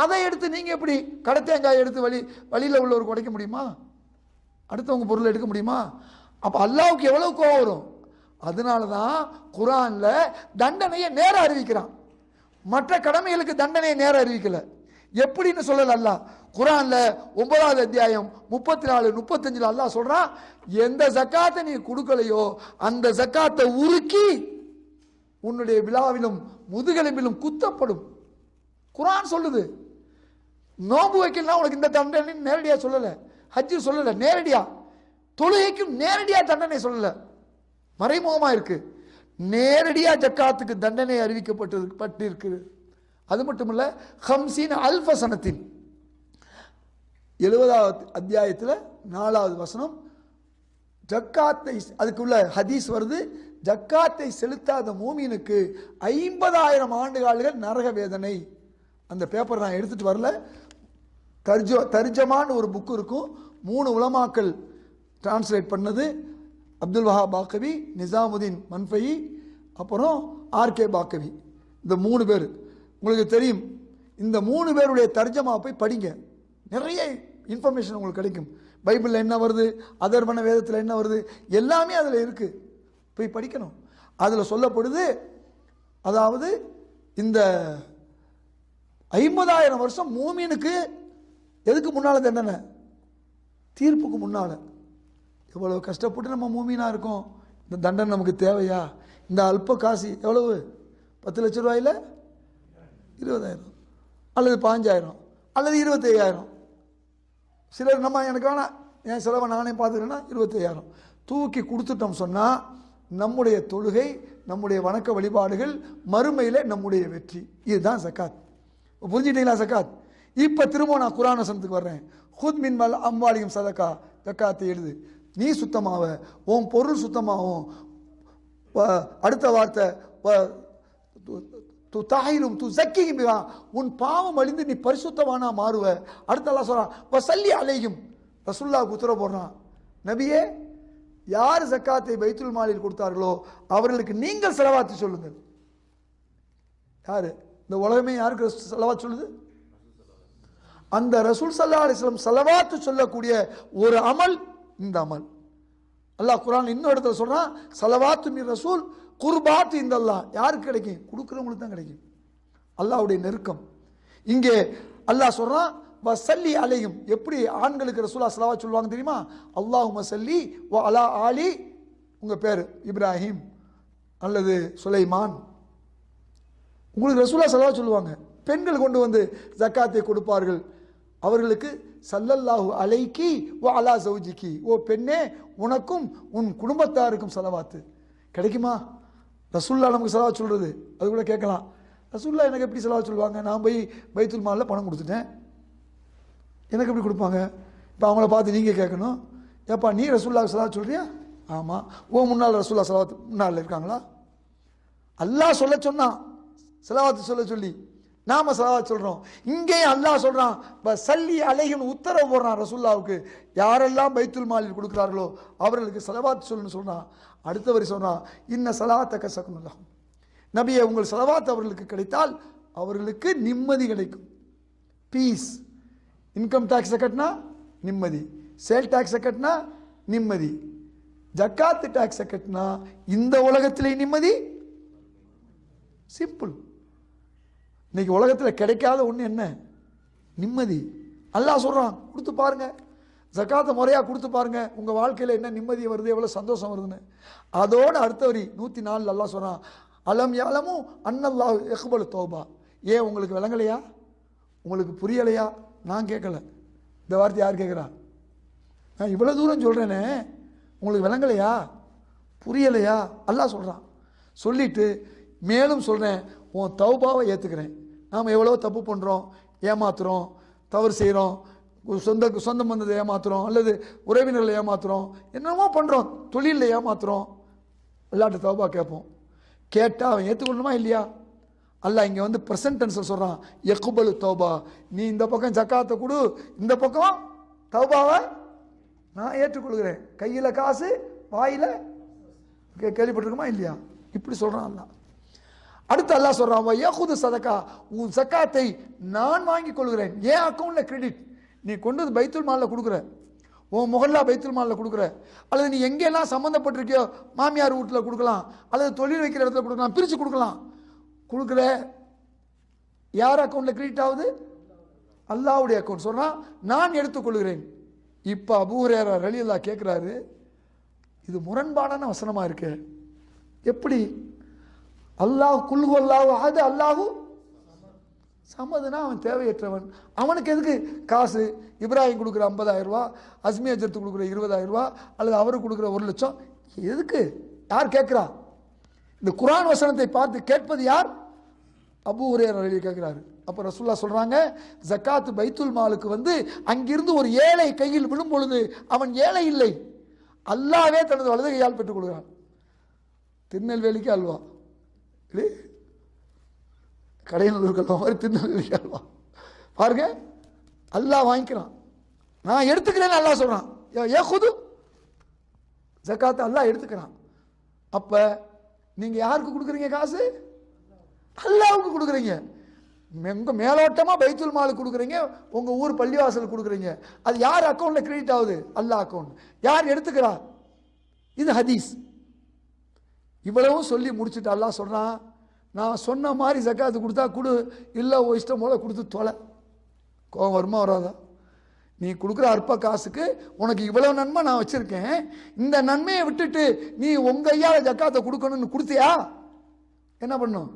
அதை எடுத்து நீங்கள் எப்படி கடத்தேங்காய் எடுத்து வழியில் உள்ளவருக்கு உடைக்க முடியுமா? அடுத்தவங்க பொருள் எடுக்க முடியுமா? அப்போ அல்லாஹ்வுக்கு எவ்வளவு கோவம் வரும்? அதனால தான் குர்ஆனில் தண்டனையை நேரம் அறிவிக்கிறான். மற்ற கடமைகளுக்கு தண்டனையை நேரம் அறிவிக்கல. எப்படின்னு சொல்லல அல்லாஹ். குர்ஆன்ல 9வது அத்தியாயம் 34, 35 அல்லாஹ் சொல்றான், எந்த ஜக்காத்தை நீ கொடுக்கலையோ அந்த ஜக்காத்தை உருக்கி உன்னுடைய விழாவிலும் முதுகெலும்பிலும் குத்தப்படும். குர்ஆன் சொல்லுது. நோன்பு வைக்கலாம் உனக்கு இந்த தண்டனை நேரடியா சொல்லல, ஹஜ்ஜு சொல்லல நேரடியா, தொழுகைக்கும் நேரடியா தண்டனை சொல்லல, மறைமுகமா இருக்கு. நேரடியா ஜக்காத்துக்கு தண்டனை அறிவிக்கப்பட்டிருக்கு. அது மட்டுமல்ல, 50,000 சனத்தின் 70வது அத்தியாயத்தில் 4வது வசனம், ஜக்காத்தை, அதுக்குள்ள ஹதீஸ் வருது, ஜக்காத்தை செலுத்தாத மூமினுக்கு 50,000 ஆண்டுகால்கள் நரக வேதனை. அந்த பேப்பர் நான் எடுத்துட்டு வரல, தர்ஜமான்னு ஒரு புக்கு இருக்கும். 3 உலமாக்கள் டிரான்ஸ்லேட் பண்ணது, அப்துல் வஹாப் பாக்கவி, நிசாமுதீன் மன்ஃபை, அப்புறம் ஆர்கே பாக்கவி. இந்த 3 பேர் உங்களுக்கு தெரியும். இந்த 3 பேருடைய தர்ஜமா போய் படிங்க, நிறைய இன்ஃபர்மேஷன் உங்களுக்கு கிடைக்கும். பைபிளில் என்ன வருது, அதர்வன வேதத்தில் என்ன வருது, எல்லாமே அதில் இருக்கு. போய் படிக்கணும். அதில் சொல்லப்படுது, அதாவது இந்த 50,000 வருஷம் மூமினுக்கு எதுக்கு முன்னால தண்டனை? தீர்ப்புக்கு முன்னால. எவ்வளவு கஷ்டப்பட்டு நம்ம மூமினா இருக்கோம். இந்த தண்டனை நமக்கு தேவையா? இந்த அல்ப காசு எவ்வளவு? 10 லட்சம் ரூபாயில் 20,000 அல்லது 15,000 அல்லது 25,000. சிலர் நம்ம எனக்கு வேணாம், என் செலவை நானே பார்த்துக்கிறேன்னா 25,000 தூக்கி கொடுத்துட்டோம் சொன்னால் நம்முடைய தொழுகை, நம்முடைய வணக்க வழிபாடுகள், மறுமையில் நம்முடைய வெற்றி. இதுதான் ஜக்காத். புரிஞ்சுட்டீங்களா ஜக்காத்? இப்போ திரும்ப நான் குர்ஆன் வசனத்துக்கு வர்றேன். ஹுத் மின் மல் அம்வாலியும் சதக்கா, ஜக்காத்தை எழுது. நீ சுத்தமாவ, உன் பொருள் சுத்தமாகும். அடுத்த வார்த்தை தாயிரும் து ஜக்கியும், உன் பாவம் அழிந்து நீ பரிசுத்தவானா மாறுவ. அடுத்த அல்லாஹ் சொல்றான் வசல்லி அலைஹிம், ரசூலுல்லாஹ்வுக்கு உத்தரவு போடுறான், நபியே யார் ஜக்காத்தை பைத்துல் மாலில் கொடுத்தார்களோ அவர்களுக்கு நீங்கள் ஸலவாத்து சொல்லுங்கள். யாரு? இந்த உலகமே யாருக்கு ஸலவாத் சொல்லுது? அந்த ரசூல் ஸல்லல்லாஹு அலைஹி வஸல்லம் ஸலவாத்து சொல்லக்கூடிய ஒரு அமல் இந்த அமல். அல்லாஹ் குர்ஆன் இன்னொரு இடத்துல சொல்றான், ஸலவாத்து மின் ரசூல் குர்பாத் இந்தல்லாஹ். யாருக்கு கிடைக்கும்? கொடுக்குறவங்களுக்கு தான் கிடைக்கும், அல்லாஹ்வுடைய நெருக்கம். இங்கே அல்லாஹ் சொல்றான் வசல்லி அலைஹிம். எப்படி ஆண்களுக்கு ரசூலுல்லாஹ் ஸலவாத் சொல்லுவாங்க தெரியுமா? அல்லாஹும்ம ஸல்லி வ அலா ஆலி, உங்க பேர் இப்ராஹிம் அல்லது சுலைமான், உங்களுக்கு ரசூலுல்லாஹ் ஸலவாத் சொல்லுவாங்க. பெண்கள் கொண்டு வந்து ஜக்காத்தை கொடுப்பார்கள், அவர்களுக்கு ஸல்லல்லாஹு அலைக்கி வ அலா ஜௌஜிகி, ஓ பெண்ணே உனக்கும் உன் குடும்பத்தாருக்கும் ஸலவாத்து. கிடைக்குமா? ரசூலுல்லாஹ் நமக்கு ஸலவாத் சொல்றது. அது கூட கேட்கலாம், ரசூலுல்லாஹ் எனக்கு எப்படி ஸலவாத் சொல்லுவாங்க? நான் போய் பைத்துல் மாலில் பணம் கொடுத்துட்டேன், எனக்கு எப்படி கொடுப்பாங்க? இப்போ அவங்கள பார்த்து நீங்கள் கேட்கணும், ஏப்பா நீ ரசூலுல்லாஹ் ஸலவாத் சொல்றியா? ஆமாம். ஓ முன்னால் ரசூலுல்லாஹ் ஸலவாத் முன்னால் இருக்காங்களா? அல்லாஹ் சொல்ல சொன்னான் ஸலவாத் சொல்ல சொல்லி நாம ஸலவாத் சொல்றோம். இங்கேயும் அல்லாஹ் சொல்றான் வசல்லி அலைஹிம், உத்தரவு போடுறான் ரசூலுல்லாஹ்வுக்கு, யாரெல்லாம் பைத்துல் மாலில் கொடுக்கிறார்களோ அவர்களுக்கு ஸலவாத் சொல்லுன்னு சொல்றான். அடுத்த வரி சொல்றான் இன்ன ஸலாத்தக சக்னுல் லஹும், நபியே உங்கள் ஸலவாத் அவர்களுக்கு கிடைத்தால் அவர்களுக்கு நிம்மதி கிடைக்கும், பீஸ். இன்கம் டாக்ஸை கட்டினா நிம்மதி, சேல் டாக்ஸை கட்டினா நிம்மதி, ஜக்காத்து டாக்ஸை கட்டினா இந்த உலகத்திலே நிம்மதி. சிம்பிள். இன்னைக்கு உலகத்தில் கிடைக்காத ஒன்று என்ன? நிம்மதி. அல்லாஹ் சொல்றான் கொடுத்து பாருங்க, ஜக்காத்தை முறையாக கொடுத்து பாருங்க, உங்கள் வாழ்க்கையில் என்ன நிம்மதி வருது, எவ்வளோ சந்தோஷம் வருதுன்னு. அதோடு அடுத்த வரி 104 அல்லாஹ் சொல்றான் அலம் யாலமும் அன்னல்லாஹு யக்பலு தௌபா. ஏன் உங்களுக்கு விளங்கலையா? உங்களுக்கு புரியலையா? நான் கேட்கல, இந்த வார்த்தை யார் கேட்குறா? நான் இவ்வளோ தூரம் சொல்கிறேனே, உங்களுக்கு விளங்கலையா, புரியலையா? அல்லாஹ் சொல்கிறான். சொல்லிட்டு மேலும் சொல்கிறேன், உன் தௌபாவை ஏற்றுக்கிறேன். நாம் எவ்வளோ தப்பு பண்ணுறோம், ஏமாத்துறோம், தவறு செய்கிறோம், சொந்த பந்தத்தை ஏமாத்துறோம், அல்லது உறவினர்களை ஏமாத்துறோம், என்னமோ பண்ணுறோம், தொழிலில் ஏமாத்துறோம். அல்லாஹ்ட்ட தௌபா கேட்போம். கேட்டால் அவன் ஏற்றுக்கொள்ளணுமா இல்லையா? அல்லாஹ் இங்கே வந்து ப்ரெசன்ட் டென்ஸில் சொல்கிறான் யக்பலு தௌபா. நீ இந்த பக்கம் ஜக்காத்தை கொடு, இந்த பக்கம் தௌபாவை நான் ஏற்றுக்கொள்கிறேன். கையில் காசு, வாயில் கேள்விப்பட்டிருக்குமா இல்லையா? இப்படி சொல்கிறான் அல்லாஹ். அடுத்து அல்லாஹ் சொல்கிறான் யகுது சதக்கா, உன் ஜக்காத்தை நான் வாங்கி கொள்கிறேன். ஏன் அக்கௌண்ட்டில் கிரெடிட், நீ கொண்டு வந்து பைத்துல் மாலில் கொடுக்குற, உன் முகல்லா பைத்துல் மாலில் கொடுக்குற, அல்லது நீ எங்கெல்லாம் சம்மந்தப்பட்டிருக்கியோ மாமியார் வீட்டில் கொடுக்கலாம், அல்லது தொழில் வைக்கிற இடத்துல கொடுக்கலாம், பிரித்து கொடுக்கலாம். கொடுக்குற யார் அக்கௌண்ட்டில் கிரெடிட் ஆகுது? அல்லாஹ்வுடைய அக்கௌண்ட். சொல்கிறான் நான் எடுத்துக்கொள்கிறேன். இப்போ அபூ ஹுரைரா ரலியல்லாஹு கேட்குறாரு, இது முரண்பாடான வசனமாக இருக்கு. எப்படி? அல்லாஹ் குல்ஹு அல்லாஹு அஹத், அல்லாஹு சமதுனா அவன் தேவையற்றவன். அவனுக்கு எதுக்கு காசு? இப்ராஹிம் கொடுக்குற 50,000 ரூபா, அஸ்மி அஜர்த்து கொடுக்குற 20,000 ரூபா, அல்லது அவருக்கு கொடுக்குற 1 லட்சம் எதுக்கு? யார் கேட்குறா? இந்த குர்ஆன் வசனத்தை பார்த்து கேட்பது யார்? அபூ ஹுரைரா ரலியல்லாஹு கேட்குறாரு. அப்போ ரசூலுல்லாஹ் சொல்கிறாங்க ஜக்காத்து பைத்துல் மாலுக்கு வந்து அங்கிருந்து ஒரு ஏழை கையில் விழும் பொழுது அவன் ஏழை இல்லை, அல்லாஹ்வே தனது வலது கையால் பெற்றுக் கொடுக்கிறான். திருநெல்வேலிக்கு அல்வா, கடையனூருக்கு அல்வா மாதிரி திருநெல்வேலிக்கு அல்வா பாருங்க, அல்லாஹ் வாங்கிக்கிறான். நான் எடுத்துக்கிறேன்னு அல்லாஹ் சொல்கிறான். யகுது ஜக்காத்தை அல்லாஹ் எடுத்துக்கிறான். அப்போ நீங்கள் யாருக்கு கொடுக்குறீங்க காசு? அல்லாஹ்வுக்கு கொடுக்குறீங்க. உங்கள் மேலோட்டமாக பைத்துல் மாலுக்கு கொடுக்குறீங்க, உங்கள் ஊர் பள்ளிவாசல் கொடுக்குறீங்க. அது யார் அக்கௌண்ட்டில் கிரெடிட் ஆகுது? அல்லாஹ் அக்கௌண்ட். யார் எடுத்துக்கிறா? இது ஹதீஸ். இவ்வளவும் சொல்லி முடிச்சுட்டு அல்லாஹ் சொல்கிறான், நான் சொன்ன மாதிரி ஜக்காத்து கொடுத்தா கொடு, இல்லை இஷ்டம் போல கொடுத்து தொலை. கோபம் வருமா வராதா? நீ கொடுக்குற அற்ப காசுக்கு உனக்கு இவ்வளவு நன்மை நான் வச்சிருக்கேன், இந்த நன்மையை விட்டுட்டு நீ உங்க ஐயால ஜக்காத்தை கொடுக்கணும்னு கொடுத்தியா? என்ன பண்ணும்?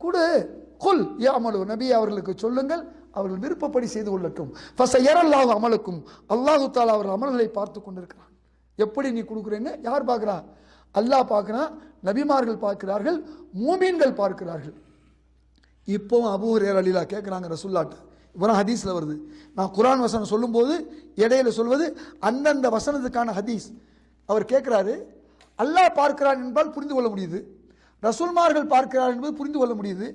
குடு. குல் யாமலு, நபி அவர்களுக்கு சொல்லுங்கள், அவர்கள் விருப்பப்படி செய்து கொள்ளட்டும். ஃபஸயரல்லாஹு அமலக்கும், அல்லாஹு தஆலா அவர்கள் அமல்களை பார்த்து கொண்டிருக்கிறான். எப்படி நீ கொடுக்குறேன்னு யார் பார்க்கிறா? அல்லாஹ் பார்க்கிறான், நபிமார்கள் பார்க்கிறார்கள், மூமீன்கள் பார்க்கிறார்கள். இப்போ அபூ ஹுரைரா ரலியல்லாஹு கேட்குறாங்க ரசூலுல்லாஹ்ட்ட, இவரா ஹதீஸ்ல வருது. நான் குர்ஆன் வசனம் சொல்லும்போது இடையில சொல்வது அந்தந்த வசனத்துக்கான ஹதீஸ். அவர் கேட்கிறாரு, அல்லாஹ் பார்க்கிறான் என்பதால் புரிந்து கொள்ள முடியுது, ரசூல்மார்கள் பார்க்கிறார் என்பது புரிந்து கொள்ள முடியுது.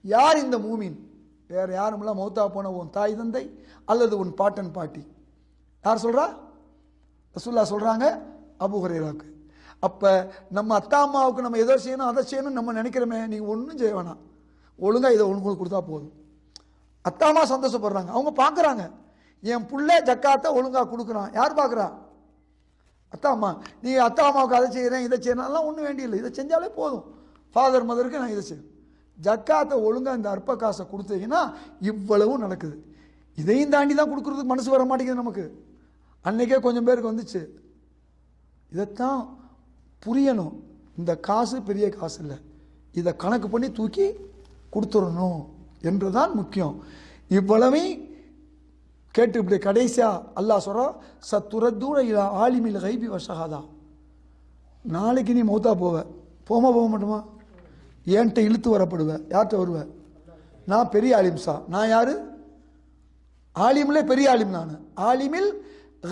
யார் இந்த மூமின்? வேற யாரும் இல்லை, மௌத்தா போன உன் தாய் தந்தை அல்லது உன் பாட்டன் பாட்டி. யார் சொல்றா? ரசூலுல்லாஹ் சொல்றாங்க அபூ ஹுரைராவுக்கு. அப்ப நம்ம அத்தா அம்மாவுக்கு நம்ம எதோ செய்யணும் அதை செய்யணும் நம்ம நினைக்கிறோமே, நீங்க ஒன்றும் செய்ய வேணாம், ஒழுங்கா இதை உங்களுக்கு கொடுத்தா போதும். அத்தா அம்மா சந்தோஷப்படுறாங்க, அவங்க பார்க்குறாங்க என் புள்ள ஜக்காத்தை ஒழுங்கா கொடுக்குறான். யார் பார்க்குறா? அத்தா அம்மா. நீங்க அத்தா அம்மாவுக்கு அதை செய்கிறேன் இதை செய்யறேன் ஒன்றும் வேண்டியில்லை, இதை செஞ்சாலே போதும். ஃபாதர் மதருக்கு நான் இதை செய்யணும். ஜக்காத்தை ஒழுங்கா இந்த அற்ப காசை கொடுத்தீங்கன்னா இவ்வளவும் நடக்குது. இதையும் தாண்டி தான் கொடுக்கறதுக்கு மனசு வர மாட்டேங்குது நமக்கு. அன்னைக்கே கொஞ்சம் பேருக்கு வந்துச்சு. இதைத்தான் புரியணும், இந்த காசு பெரிய காசு இல்லை, இதை கணக்கு பண்ணி தூக்கி கொடுத்துடணும் என்றுதான் முக்கியம். இவ்வளவே கேட்டு இப்படி கடைசியா அல்லாஹ் சொல்றான், சத்துரத்தூர இலா ஆலிமில் கைபி வஷஹாதா. நாளைக்கு நீ மௌத்தா போக மாட்டோமா? ஏன்ட்ட இழுத்து வரப்படுவேன். யார்கிட்ட வருவேன்? நான் பெரிய ஆலிம்சா. நான் யாரு? ஆலிமில் பெரிய ஆலிம். நான் ஆலிமில்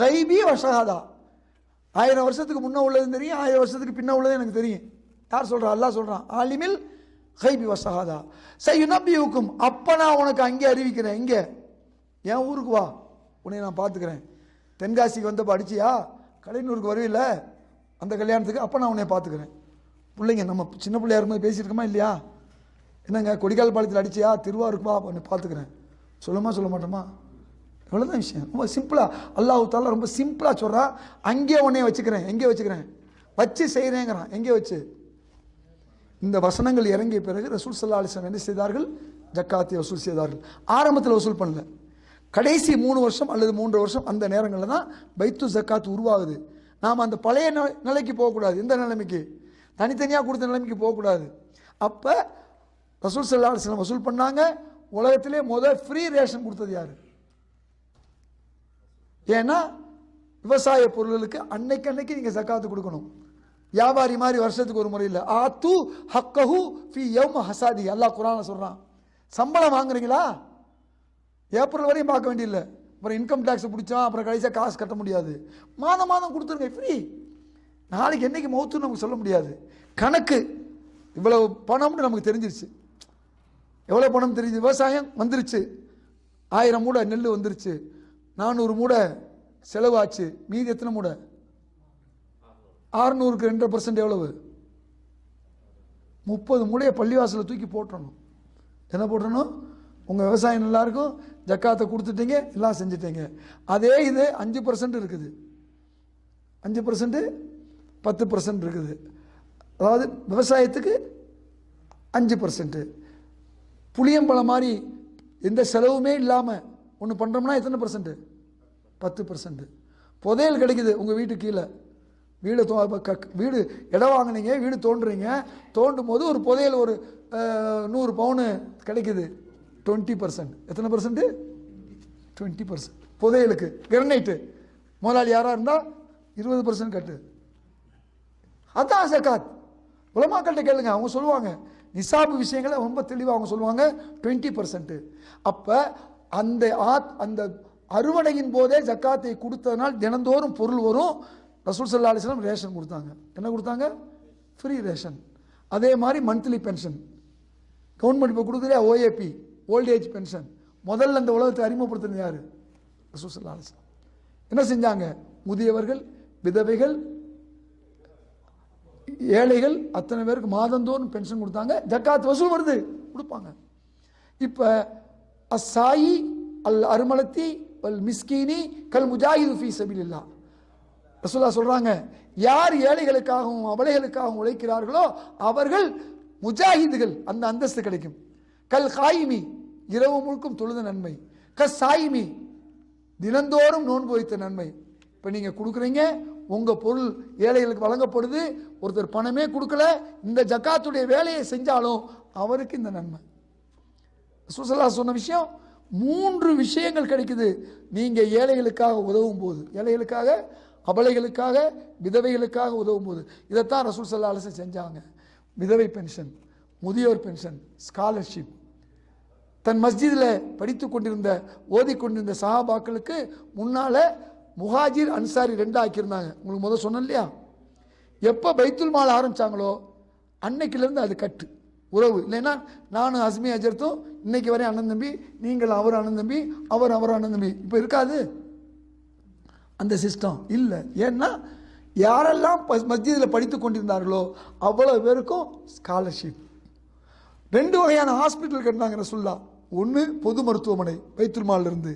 கைபி வஷஹாதா. 1000 வருஷத்துக்கு முன்ன உள்ளதும் தெரியும், 1000 வருஷத்துக்கு பின்ன உள்ளதும் எனக்கு தெரியும். யார் சொல்றா? அல்லாஹ் சொல்றான், ஆலிமில் கைபி வஷஹாதா சையுனப்பியுக்கும். அப்ப நான் உனக்கு அங்கே அறிவிக்கிறேன். இங்கே என் ஊருக்கு வா, உன்னை நான் பார்த்துக்கிறேன். தென்காசிக்கு வந்தப்போ அடிச்சியா? கலைஞருக்கு வருவில்ல அந்த கல்யாணத்துக்கு, அப்போ நான் உன்னை பார்த்துக்கிறேன். பிள்ளைங்க நம்ம சின்ன பிள்ளையா இருக்கும்போது பேசியிருக்கோமா இல்லையா? என்னங்க கொடிக்கால் பாலத்தில் அடிச்சியா? திருவாரூருக்கு வா, உன்னை பார்த்துக்கிறேன். சொல்லுமா சொல்ல மாட்டோமா? இவ்வளோதான் விஷயம். ரொம்ப சிம்பிளா அல்லாஹ் தஆலா ரொம்ப சிம்பிளா சொல்றா, அங்கே உன்னை வச்சுக்கிறேன். எங்கே வச்சுக்கிறேன்? வச்சு செய்கிறேங்கிறான். எங்கே வச்சு? இந்த வசனங்கள் இறங்கிய பிறகு ரசூல் ஸல்லல்லாஹு அலைஹி வஸல்லம் என்ன செய்தார்கள்? ஜக்காத்தை வசூல் செய்தார்கள். ஆரம்பத்தில் வசூல் பண்ணல, கடைசி 3 வருஷம் அல்லது 3 வருஷம் அந்த நேரங்களில் தான் பைத்து ஜக்காத் உருவாகுது. நாம் அந்த பழைய நிலைக்கு போகக்கூடாது. எந்த நிலைமைக்கு? தனித்தனியாக கொடுத்த நிலைமைக்கு போகக்கூடாது. அப்போ ரசூல் ஸல்லல்லாஹு அலைஹி வஸல்லம் வசூல் பண்ணாங்க. உலகத்திலே முதல் ஃப்ரீ ரேஷன் கொடுத்தது யாரு? ஏன்னா விவசாய பொருள்களுக்கு அன்னைக்கு நீங்கள் ஜக்காத்து கொடுக்கணும். வியாபாரி மாதிரி வருஷத்துக்கு ஒரு முறை இல்லை. ஆத்து ஹக்கஹு ஃபி யௌம ஹசாதி. அல்லாஹ் குர்ஆன்ல சொல்றான். சம்பளம் வாங்குறீங்களா? ஏப்ரல் வரையும் பார்க்க வேண்டியதில்லை. அப்புறம் இன்கம் டேக்ஸ் பிடிச்சா அப்புறம் கடைசியாக காசு கட்ட முடியாது. மாதம் மாதம் கொடுத்துருங்க, ஃப்ரீ. நாளைக்கு என்னைக்கு மௌத்துன்னு நமக்கு சொல்ல முடியாது. கணக்கு இவ்வளவு பணம்னு நமக்கு தெரிஞ்சிருச்சு. எவ்வளோ பணம் தெரியுது? விவசாயம் வந்துருச்சு, 1000 மூடை நெல் வந்துருச்சு, 400 மூடை செலவாச்சு, மீதி எத்தனை மூடை? 600க்கு 2% எவ்வளவு? 30 மூடையை பள்ளிவாசலில் தூக்கி போட்டுறணும். என்ன போட்டுறணும்? உங்கள் விவசாயம் நல்லா இருக்கும், ஜக்காத்தை கொடுத்துட்டீங்க, எல்லாம் செஞ்சுட்டீங்க. அதே இது 5% இருக்குது, 5% 10% இருக்குது. அதாவது விவசாயத்துக்கு 5%. புளியம்பழம் மாதிரி எந்த செலவுமே இல்லாமல் ஒன்று பண்ணுறோம்னா எத்தனை %? 10%. புதையல் கிடைக்குது உங்கள் வீட்டு கீழே. வீடு இடம் வாங்கினீங்க, வீடு தோண்டுறீங்க, தோண்டும் போது ஒரு புதையல் ஒரு 100 பவுனு கிடைக்குது, 20%. எத்தனை %? 20%. புதையலுக்கு கிரனைட்டு முதலாளி யாராக இருந்தால் 20% கட்டு. அதான் ஜக்காத். உலமாக்கள்கிட்ட கேளுங்க, அவங்க சொல்லுவாங்க. நிசாபு விஷயங்களை ரொம்ப தெளிவாக அவங்க சொல்லுவாங்க, 20%. அப்போ அந்த அறுவடையின் போதே ஜக்காத்தை கொடுத்ததுனால் தினந்தோறும் பொருள் வரும். ரசூல் ஸல்லல்லாஹு அலைஹி வஸல்லம் ரேஷன் கொடுத்தாங்க. என்ன கொடுத்தாங்க? Free ration. அதே மாதிரி மந்த்லி பென்ஷன் கவர்மெண்ட் இப்போ கொடுக்குறே, ஓஏபி ஓல்ட் ஏஜ் பென்ஷன். முதல்ல அந்த உலகத்தை அறிமுகப்படுத்தினது யாரு? ரசூல் ஸல்லல்லாஹு அலைஹி வஸல்லம். என்ன செஞ்சாங்க? முதியவர்கள், விதவைகள், ஏழைகள் அத்தனை பேருக்கு மாதந்தோறும் பென்ஷன் கொடுத்தாங்க. ஜக்காத் வசூல் வருது, கொடுப்பாங்க. இப்போ அஸ்ஸாயி அல் அருமலத்தி வல் மிஸ்கீனி கல் முஜாஹிது ஃபீ சபீலில்லாஹ். ரசூலுல்லாஹ் சொல்றாங்க, யார் ஏழைகளுக்காகவும் அபலைகளுக்காகவும் உழைக்கிறார்களோ அவர்கள் முஜாஹிதுகள், அந்த அந்தஸ்து கிடைக்கும். கல் காயிமி, இரவு முழுக்கும் தொழுத நன்மை. சாயிமி, தினந்தோறும் நோன்பு வைத்த நன்மை. இப்போ நீங்கள் கொடுக்குறீங்க, உங்கள் பொருள் ஏழைகளுக்கு வழங்கப்படுது, ஒருத்தர் பணமே கொடுக்கல, இந்த ஜக்காத்துடைய வேலையை செஞ்சாலும் அவருக்கு இந்த நன்மை. ரசூலுல்லாஹ் சொன்ன விஷயம் 3 விஷயங்கள் கிடைக்குது நீங்கள் ஏழைகளுக்காக உதவும் போது, ஏழைகளுக்காக, அபலைகளுக்காக, விதவைகளுக்காக உதவும் போது. இதைத்தான் ரசூல் ஸல்லல்லாஹு அலைஹி வஸல்லம் செஞ்சாங்க. விதவை பென்ஷன், முதியோர் பென்ஷன், ஸ்காலர்ஷிப். தன் மஸ்ஜிதில் படித்து கொண்டிருந்த ஓதிக்கொண்டிருந்த சஹாபாக்களுக்கு முன்னால் முஹாஜிர் அன்சாரி 2 ஆக்கியிருந்தாங்க. உங்களுக்கு முதல் சொன்னேன் இல்லையா? எப்போ பைத்துல் மால் ஆரம்பித்தாங்களோ அன்னைக்கிலேருந்து அது கட்டு உறவு. இல்லைன்னா நானும் அஸ்மி அஜர்த்தும் இன்னைக்கு வரை அண்ணன் தம்பி, நீங்கள் அவர் அண்ணன் தம்பி, அவர் அண்ணன் தம்பி. இப்போ இருக்காது அந்த சிஸ்டம், இல்லை. ஏன்னா யாரெல்லாம் மஸ்ஜிதில் படித்து கொண்டிருந்தார்களோ அவ்வளோ பேருக்கும் ஸ்காலர்ஷிப். 2 வகையான ஹாஸ்பிட்டல் கட்டினாங்க ரசூலுல்லாஹ். ஒன்று பொது மருத்துவமனை பைத்துல் மால்ல இருந்து,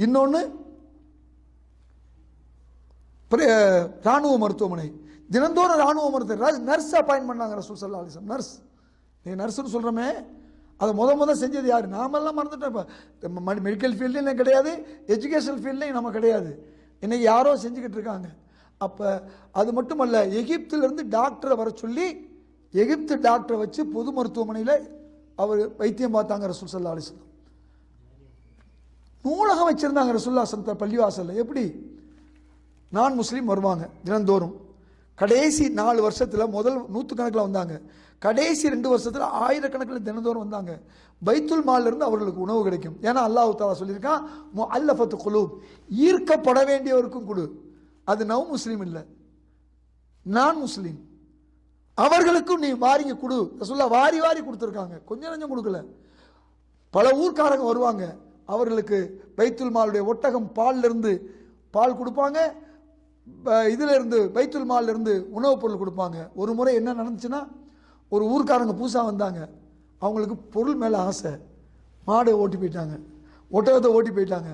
இன்னொன்று ராணுவ மருத்துவமனை. தினந்தோறும் ராணுவ மருத்துவ நர்ஸ் அப்பாயின்ட் பண்ணாங்க ரசூல் ஸல்லல்லாஹு அலைஹி வஸல்லம். நர்ஸ், நீங்கள் நர்ஸ்ன்னு சொல்கிறோமே, அதை முதல் செஞ்சது யார்? நாமெல்லாம் மறந்துட்டோம். இப்போ மெடிக்கல் ஃபீல்ட்லையும் கிடையாது, எஜுகேஷன் ஃபீல்ட்லையும் நம்ம கிடையாது. இன்னைக்கு யாரோ செஞ்சுக்கிட்டு இருக்காங்க. அப்போ அது மட்டுமல்ல, எகிப்திலிருந்து டாக்டரை வர சொல்லி எகிப்து டாக்டரை வச்சு பொது மருத்துவமனையில் அவர் வைத்தியம் பார்த்தாங்க ரசூல் ஸல்லல்லாஹு அலைஹி வஸல்லம். நூலகம் வச்சிருந்தாங்க ரசூலுல்லாஹ் ஸல்லல்லாஹு பள்ளிவாசலில். எப்படி? நான் முஸ்லீம் வருவாங்க தினந்தோறும். கடைசி 4 வருஷத்தில் முதல் 100கணக்கில் வந்தாங்க, கடைசி 2 வருஷத்தில் 1000கணக்கில் தினந்தோறும் வந்தாங்க. பைத்துல் மால்ல இருந்து அவர்களுக்கு உணவு கிடைக்கும். ஏன்னா அல்லாஹ் தஆலா சொல்லியிருக்கான், முஅல்லஃபத்து குலூப், ஈர்க்கப்பட வேண்டியவருக்கும் கொடு. அது நவ் முஸ்லீம் இல்லை, நான் முஸ்லீம், அவர்களுக்கும் நீ வாரிங்க கொடு. ரசூலுல்லாஹ் வாரி வாரி கொடுத்துருக்காங்க, கொஞ்சம் கொஞ்சம் கொடுக்கல. பல ஊர்க்காரங்க வருவாங்க, அவர்களுக்கு பைத்துல் மாலுடைய ஒட்டகம் பால்ல இருந்து பால் கொடுப்பாங்க, இதில் இருந்து பைத்துல் மால்ல இருந்து உணவுப் பொருள் கொடுப்பாங்க. ஒரு முறை என்ன நடந்துச்சுன்னா, ஒரு ஊர்க்காரங்க புதுசாக வந்தாங்க, அவங்களுக்கு பொருள் மேலே ஆசை, மாடை ஓட்டி போயிட்டாங்க, ஒட்டகத்தை ஓட்டி போயிட்டாங்க.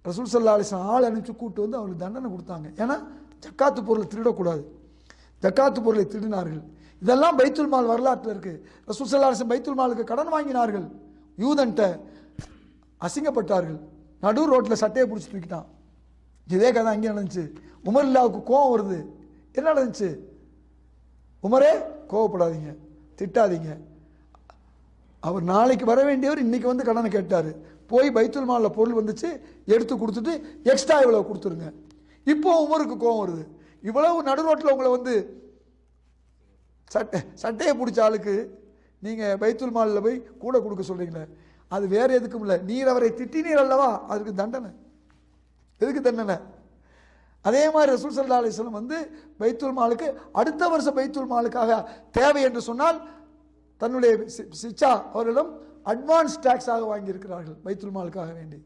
ரசூல் ஸல்லல்லாஹு அலைஹி வஸல்லம் ஆள் அனுப்பிச்சு கூப்பிட்டு வந்து அவங்களுக்கு தண்டனை கொடுத்தாங்க. ஏன்னா ஜக்காத்து பொருளை திருடக்கூடாது, ஜக்காத்து பொருளை திருடினார்கள். இதெல்லாம் பைத்துல் மால் வரலாற்றில் இருக்குது. ரசூல் ஸல்லல்லாஹு அலைஹி வஸல்லம் பைத்துல் மாலுக்கு கடன் வாங்கினார்கள், யூதன்ட்ட அசிங்கப்பட்டார்கள், நடு ரோட்டில் சட்டையை பிடிச்சி தூக்கிட்டான். இதே கதை அங்கே நடந்துச்சு. உமர்லாவுக்கு கோவம் வருது. என்ன நடந்துச்சு? உமரே கோவப்படாதீங்க, திட்டாதீங்க, அவர் நாளைக்கு வர வேண்டியவர் இன்னைக்கு வந்து கடனை கேட்டார், போய் பைத்துல் மாலில் பொருள் வந்துச்சு எடுத்து கொடுத்துட்டு எக்ஸ்ட்ரா இவ்வளோ கொடுத்துருங்க. இப்போ உமருக்கு கோவம் வருது, இவ்வளவு நடு ரோட்டில் உங்களை வந்து சட்டையை பிடிச்ச ஆளுக்கு நீங்கள் பைத்துல் மாலில் போய் கூட கொடுக்க சொல்கிறீங்களே, அது வேறு எதுக்கும் இல்லை, நீர் அவரை திட்டினீர் அல்லவா, அதுக்கு தண்டனை. எதுக்கு தண்டனை? அதே மாதிரி ரசூல் ஸல்லல்லாஹு அலைஹி வஸல்லம் வந்து பைத்துல் மாலுக்கு அடுத்த வருஷம் பைத்துல் மாலுக்காக தேவை என்று சொன்னால் தன்னுடைய சிச்சா அவர்களிடம் அட்வான்ஸ் டாக்ஸாக வாங்கியிருக்கிறார்கள் பைத்துல் மாலுக்காக வேண்டி.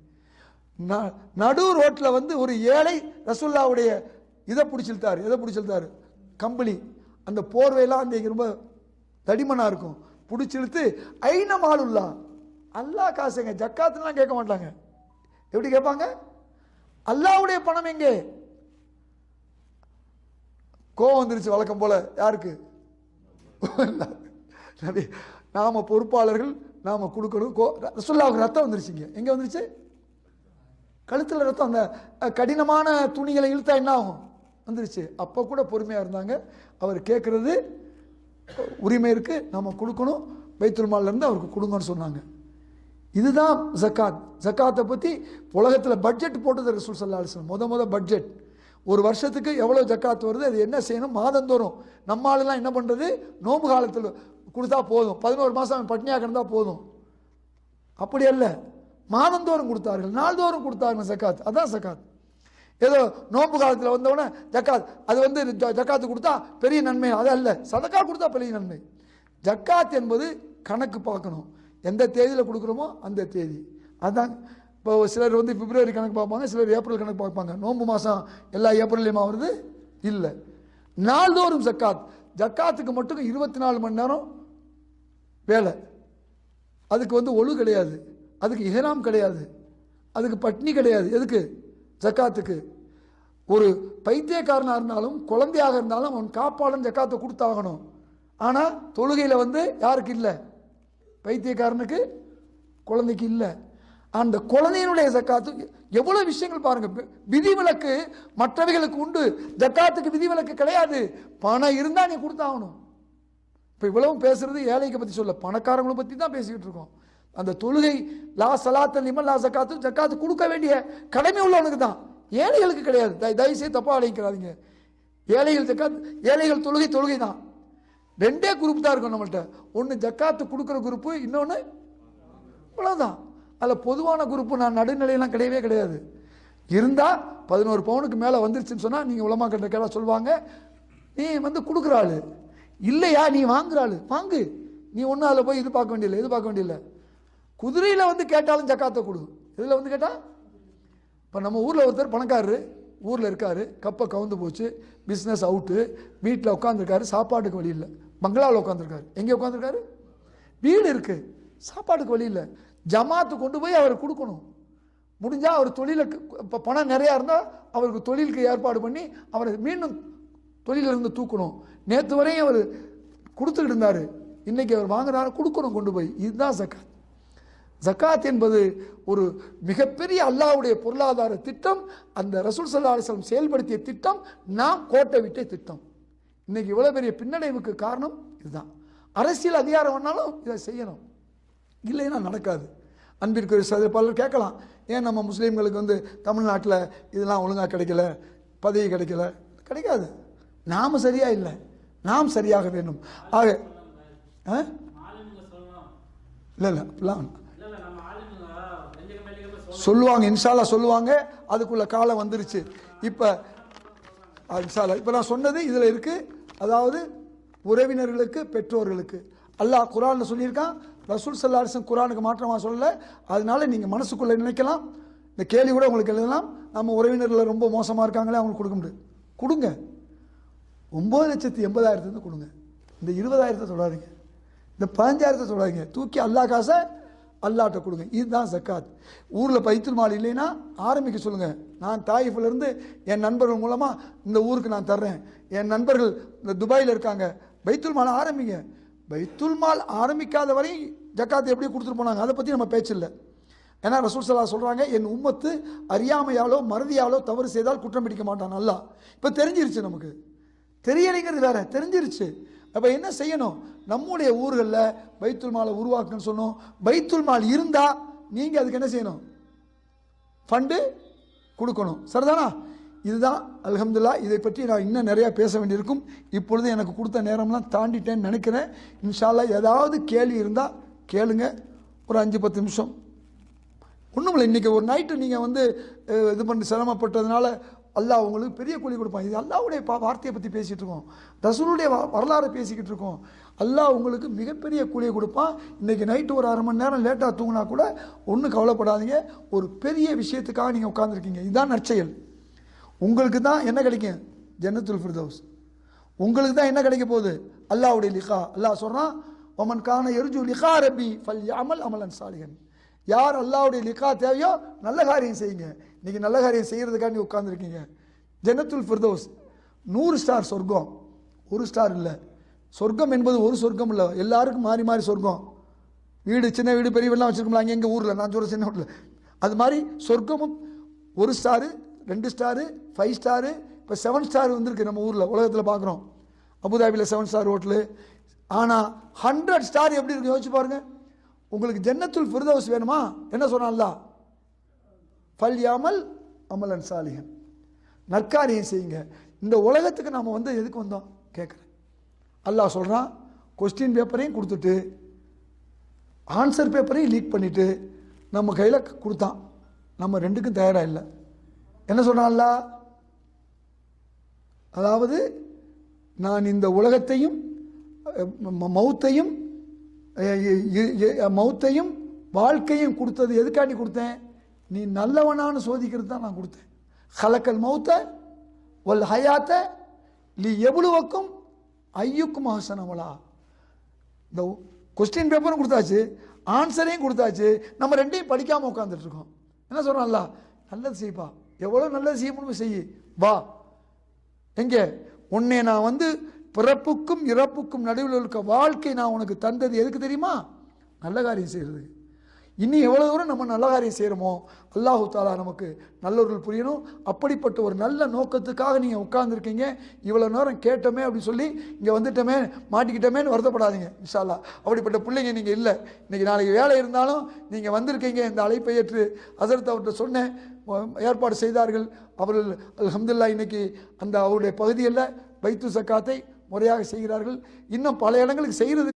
நடு ரோட்டில் வந்து ஒரு ஏழை ரசூலுல்லாஹ்வுடைய இதை பிடிச்சிருத்தாரு, எதை பிடிச்சிருத்தாரு? கம்பளி, அந்த போர்வையெல்லாம் அந்த ரொம்ப தடிமனாக இருக்கும், பிடிச்சிருத்து ஐன மாலுல்லா, அல்லாஹ் காசுங்க, ஜக்காத்துலாம் கேட்க மாட்டாங்க. எப்படி கேட்பாங்க? அல்லாஹ்வுடைய பணம் எங்கே? கோவம் வந்துருச்சு வழக்கம் போல. யாருக்கு? நாம பொறுப்பாளர்கள், நாம கொடுக்கணும். ரசூலுல்லாஹ்வுக்கு ரத்தம் வந்துருச்சுங்க. எங்க வந்துருச்சு? கழுத்தில் ரத்தம். அந்த கடினமான துணிகளை இழுத்தா என்ன ஆகும்? வந்துருச்சு. அப்போ கூட பொறுமையாக இருந்தாங்க. அவர் கேட்கறது உரிமை இருக்கு, நம்ம கொடுக்கணும், பைத்துல் மால்ல இருந்து அவருக்கு கொடுங்கன்னு சொன்னாங்க. இதுதான் ஜக்காத். ஜக்காத்தை பற்றி உலகத்தில் பட்ஜெட் போட்டது ரசூல் ஸல்லல்லாஹு அலைஹி வஸல்லம். முத பட்ஜெட், ஒரு வருஷத்துக்கு எவ்வளோ ஜக்காத் வருது, அது என்ன செய்யணும், மாதந்தோறும். நம்ம ஆளுலாம் என்ன பண்ணுறது, நோம்பு காலத்தில் கொடுத்தா போதும், 11 மாதம் பட்னியாக இருந்தால் போதும். அப்படி அல்ல, மாதந்தோறும் கொடுத்தார்கள், நாள்தோறும் கொடுத்தார்கள் ஜக்காத். அதான் ஜக்காத். ஏதோ நோம்பு காலத்தில் வந்தவொடனே ஜக்காத், அது வந்து ஜக்காத்து கொடுத்தா பெரிய நன்மை, அது அல்ல. சதக்கா கொடுத்தா பெரிய நன்மை. ஜக்காத் என்பது கணக்கு பார்க்கணும், எந்த தேதியில் கொடுக்குறோமோ அந்த தேதி. அதுதான். இப்போ சிலர் வந்து பிப்ரவரி கணக்கு பார்ப்பாங்க, சிலர் ஏப்ரல் கணக்கு பார்ப்பாங்க. நோம்பு மாதம் எல்லா ஏப்ரல்லையுமா வருது? இல்லை. நாள்தோறும் ஜக்காத். ஜக்காத்துக்கு மட்டும் 24 மணி நேரம் வேலை. அதுக்கு வந்து ஒழு கிடையாது, அதுக்கு இஹ்ராம் கிடையாது, அதுக்கு பட்னி கிடையாது. எதுக்கு? ஜக்காத்துக்கு. ஒரு பைத்தியக்காரனாக இருந்தாலும் குழந்தையாக இருந்தாலும் அவன் காப்பாளன் ஜக்காத்தை கொடுத்தாகணும். ஆனால் தொழுகையில் வந்து யாருக்கு இல்லை? பைத்தியக்காரனுக்கு, குழந்தைக்கு இல்லை. அந்த குழந்தையினுடைய ஜக்காத்து எவ்வளவு விஷயங்கள் பாருங்க. விதிவிலக்கு மற்றவைகளுக்கு உண்டு, ஜக்காத்துக்கு விதிவிலக்கு கிடையாது. பணம் இருந்தா நீ கொடுத்தாகணும். இப்ப இவ்வளவும் பேசுறது ஏழைக்கு பத்தி சொல்ல, பணக்காரங்களை பத்தி தான் பேசிக்கிட்டு இருக்கோம். அந்த தொழுகை லா சலாத்த லிமன் லா ஜக்காத்து, ஜக்காத்து கொடுக்க வேண்டிய கடமை உள்ளவனுக்கு தான், ஏழைகளுக்கு கிடையாது. தயவு செய்து தப்பா அழைக்கிறாதீங்க. ஏழைகள் ஜக்காத், ஏழைகள் தொழுகை தொழுகை தான். ரெண்டே குரூப் தான் இருக்கும் நம்மள்ட்ட. ஒன்று ஜக்காத்து கொடுக்குற குரூப்பு, இன்னொன்று இவ்வளவுதான். அதில் பொதுவான குரூப்பு நான் நடுநிலையெல்லாம் கிடையவே கிடையாது. இருந்தால் 11 பவுனுக்கு மேலே வந்துருச்சுன்னு சொன்னால் நீங்கள் உலமாக்கிட்ட கேட்டால் சொல்லுவாங்க, நீ வந்து கொடுக்குற ஆளு இல்லையா, நீ வாங்குற ஆளு வாங்கு, நீ ஒன்றும் அதில் போய் இது பார்க்க வேண்டியதில்லை, இது பார்க்க வேண்டியதில்லை. குதிரையில் வந்து கேட்டாலும் ஜக்காத்தை கொடு. இதில் வந்து கேட்டால், இப்போ நம்ம ஊரில் ஒருத்தர் பணக்காரரு ஊரில் இருக்காரு, கப்பை கவுந்து போச்சு, பிஸ்னஸ் அவுட்டு, வீட்டில் உட்காந்துருக்காரு, சாப்பாட்டுக்கு வழி இல்லை, பங்களாவில் உட்காந்துருக்காரு. எங்கே உட்காந்துருக்காரு? வீடு இருக்கு, சாப்பாட்டுக்கு வழி இல்லை. ஜமாத்து கொண்டு போய் அவர் கொடுக்கணும். முடிஞ்சால் அவர் தொழிலுக்கு இப்போ பணம் நிறையா இருந்தால் அவருக்கு தொழிலுக்கு ஏற்பாடு பண்ணி அவரை மீண்டும் தொழிலிருந்து தூக்கணும். நேற்று வரையும் அவர் கொடுத்துக்கிட்டு இருந்தார், இன்னைக்கு அவர் வாங்குறாரு, கொடுக்கணும் கொண்டு போய். இதுதான் ஜக்காத். ஜக்காத் என்பது ஒரு மிகப்பெரிய அல்லாஹ்வுடைய பொருளாதார திட்டம். அந்த ரசூல் ஸல்லல்லாஹு அலைஹி வஸல்லம் செயல்படுத்திய திட்டம், நாம் கோட்டை விட்ட திட்டம். இன்னைக்கு இவ்வளவு பெரிய பின்னடைவுக்கு காரணம் இதுதான். அரசியல் அதிகாரம் வேணாலும் இதை செய்யணும், இல்லைன்னா நடக்காது. அன்பிற்கு பலர் கேட்கலாம், ஏன் நம்ம முஸ்லீம்களுக்கு வந்து தமிழ்நாட்டில் இதெல்லாம் ஒழுங்காக கிடைக்கல, பதவி கிடைக்கல? கிடைக்காது, நாம் சரியா இல்லை, நாம் சரியாக வேண்டும். ஆக இல்லை இல்லை அப்படிலாம் சொல்லுவாங்க, இன்ஷால்லா சொல்லுவாங்க. அதுக்குள்ள காலம் வந்துருச்சு. இப்போ இன்ஷால்லா இப்போ நான் சொன்னது இதில் இருக்கு. அதாவது உறவினர்களுக்கு, பெற்றோர்களுக்கு அல்லாஹ் குர்ஆன்ல சொல்லியிருக்கான். ரசூல் ஸல்லல்லாஹு அலைஹி வஸல்லம் குர்ஆனுக்கு மாற்றமாக சொல்லல. அதனால நீங்கள் மனசுக்குள்ளே நினைக்கலாம், இந்த கேள்வி கூட உங்களுக்கு எழுதலாம், நம்ம உறவினர்கள் ரொம்ப மோசமாக இருக்காங்களே, அவங்களுக்கு கொடுக்க முடியாது. கொடுங்க, 9,80,000 கொடுங்க. இந்த 20,000 தொடாதீங்க, இந்த 15,000 தொடாதீங்க. தூக்கி அல்லாஹ் காசை அல்லாட்ட கொடுங்க. இதுதான் ஜக்காத். ஊரில் பைத்துல் மால் இல்லைன்னா ஆரம்பிக்க சொல்லுங்க. நான் தாயிஃபிலிருந்து என் நண்பர்கள் மூலமாக இந்த ஊருக்கு நான் தர்றேன், என் நண்பர்கள் இந்த துபாயில் இருக்காங்க, பைத்துல் மால் ஆரம்பிங்க. பைத்துல் மால் ஆரம்பிக்காத வரை ஜக்காத் எப்படி கொடுத்துட்டு போனாங்க, அதை பற்றி நம்ம பேச்சு இல்லை. ஏன்னா ரசூல் ஸல்லல்லாஹு சொல்கிறாங்க, என் உம்மத்து அறியாமையாலோ மறதியாலோ தவறு செய்தால் குற்றம் பிடிக்க மாட்டான் அல்லாஹ். இப்போ தெரிஞ்சிருச்சு, நமக்கு தெரியலைங்கிறது வேற, தெரிஞ்சிருச்சு. அப்போ என்ன செய்யணும்? நம்முடைய ஊர்களில் பைத்துல் மாலை உருவாக்குன்னு சொன்னோம். பைத்துல் மால் இருந்தால் நீங்கள் அதுக்கு என்ன செய்யணும்? ஃபண்டு கொடுக்கணும். சரிதானா? இதுதான் அல்ஹம்துலில்லாஹ். இதை பற்றி நான் இன்னும் நிறையா பேச வேண்டியிருக்கும். இப்பொழுது எனக்கு கொடுத்த நேரம்லாம் தாண்டிட்டேன்னு நினைக்கிறேன். இன்ஷா அல்லாஹ் ஏதாவது கேள்வி இருந்தால் கேளுங்க, ஒரு 5-10 நிமிஷம். ஒன்றும் இல்லை, இன்றைக்கி ஒரு நைட்டு நீங்கள் வந்து இது பண்ணி சிரமப்பட்டதுனால அல்லாஹ் உங்களுக்கு பெரிய கூலி கொடுப்பான். இது அல்லாஹ்வுடைய வார்த்தையை பற்றி பேசிகிட்டு இருக்கோம், ரசூலுடைய வரலாறு பேசிக்கிட்டு இருக்கோம். அல்லாஹ் உங்களுக்கு மிகப்பெரிய கூலியை கொடுப்பான். இன்றைக்கி நைட்டு ஒரு 1/2 மணி நேரம் லேட்டாக தூங்கினா கூட ஒன்றும் கவலைப்படாதீங்க. ஒரு பெரிய விஷயத்துக்காக நீங்கள் உட்காந்துருக்கீங்க. இதுதான் நற்செயல். உங்களுக்கு தான் என்ன கிடைக்கும்? ஜன்னத்துல் ஃபிர்தௌஸ். உங்களுக்கு தான் என்ன கிடைக்க போகுது? அல்லாஹ்வுடைய லிகா. அல்லாஹ் சொல்கிறான், ஒமன் கான எர்ஜு லிகா ரப்பி ஃபல்யஅமல் அமலன் சாலிஹன். யார் அல்லாஹ்வுடைய லிகா தேவையோ நல்ல காரியம் செய்யுங்க. இன்னைக்கு நல்ல காரியம் செய்யறதுக்காக நீ உட்கார்ந்துருக்கீங்க. ஜன்னத்துல் ஃபிர்தௌஸ் 100 ஸ்டார் சொர்க்கம், 1 ஸ்டார் இல்லை. சொர்க்கம் என்பது ஒரு சொர்க்கம் இல்லை, எல்லாருக்கும் மாறி மாறி சொர்க்கம். வீடு, சின்ன வீடு, பெரிய வீடுலாம் வச்சிருக்கோம்ல, அங்கே எங்கள் ஊரில் நான் சொல்கிற சின்ன வீட்டில், அது மாதிரி சொர்க்கமும் 1 ஸ்டாரு, 2 ஸ்டாரு, 5 ஸ்டாரு, இப்போ 7 ஸ்டார் வந்திருக்கு நம்ம ஊரில், உலகத்தில் பார்க்குறோம். அபுதாபியில் 7 ஸ்டார் ஹோட்டலு. ஆனால் 100 ஸ்டார் எப்படி இருக்கு யோசிச்சு பாருங்க. உங்களுக்கு ஜன்னத்துல் ஃபிர்தௌஸ் வேணுமா? என்ன சொன்னான்ல, ஃபல்யஅமல் அமலன் சாலிஹன். நற்காரியம் செய்யுங்க. இந்த உலகத்துக்கு நாம் வந்து எதுக்கு வந்தோம் கேட்குறேன். அல்லாஹ் சொல்கிறான், கொஸ்டின் பேப்பரையும் கொடுத்துட்டு ஆன்சர் பேப்பரையும் லீக் பண்ணிவிட்டு நம்ம கையில் கொடுத்தான். நம்ம ரெண்டுக்கும் தயாராக இல்லை. என்ன சொல்கிறான் அல்லாஹ்? அதாவது நான் இந்த உலகத்தையும் மௌத்தையும் வாழ்க்கையும் கொடுத்தது எதுக்காண்டி கொடுத்தேன்? நீ நல்லவனான்னு சோதிக்கிறது தான் நான் கொடுத்தேன். ஹலக்கல் மௌத்த வல் ஹயாத்த லி எவ்வளவுக்கும் ஐயுக்கும் அஹ்சனவலா. இந்த கொஸ்டின் பேப்பரும் கொடுத்தாச்சு, ஆன்சரையும் கொடுத்தாச்சு, நம்ம ரெண்டையும் படிக்காமல் உட்காந்துட்டு இருக்கோம். என்ன சொல்கிறான்ல, நல்லது செய்ப்பா, எவ்வளோ நல்லது செய்யணும் செய்யி, வா. எங்கே உன்னை நான் வந்து பிறப்புக்கும் இறப்புக்கும் நடுவில் இருக்க வாழ்க்கை நான் உனக்கு தந்தது எதுக்கு தெரியுமா? நல்ல காரியம் செய்கிறது. இன்னும் எவ்வளோ தூரம் நம்ம நல்ல காரியம் செய்கிறோமோ அல்லாஹு தாலா நமக்கு நல்லவர்கள் புரியணும். அப்படிப்பட்ட ஒரு நல்ல நோக்கத்துக்காக நீங்கள் உட்கார்ந்துருக்கீங்க. இவ்வளோ நேரம் கேட்டோமே அப்படின்னு சொல்லி இங்கே வந்துட்டோமே மாட்டிக்கிட்டோமேன்னு வருத்தப்படாதீங்க. இன்ஷா அல்லாஹ் அப்படிப்பட்ட பிள்ளைங்க நீங்கள் இல்லை. இன்றைக்கி நாளைக்கு வேலை இருந்தாலும் நீங்கள் வந்திருக்கீங்க. இந்த அழைப்பை ஏற்று ஹஸரத் அவர்கிட்ட சொன்னேன், ஏற்பாடு செய்தார்கள் அவர்கள். அல்ஹம்துலில்லாஹ் இன்னைக்கு அந்த அவருடைய பகுதியில் பைத்து சக்காத்தை முறையாக செய்கிறார்கள். இன்னும் பல இடங்களுக்கு செய்கிறது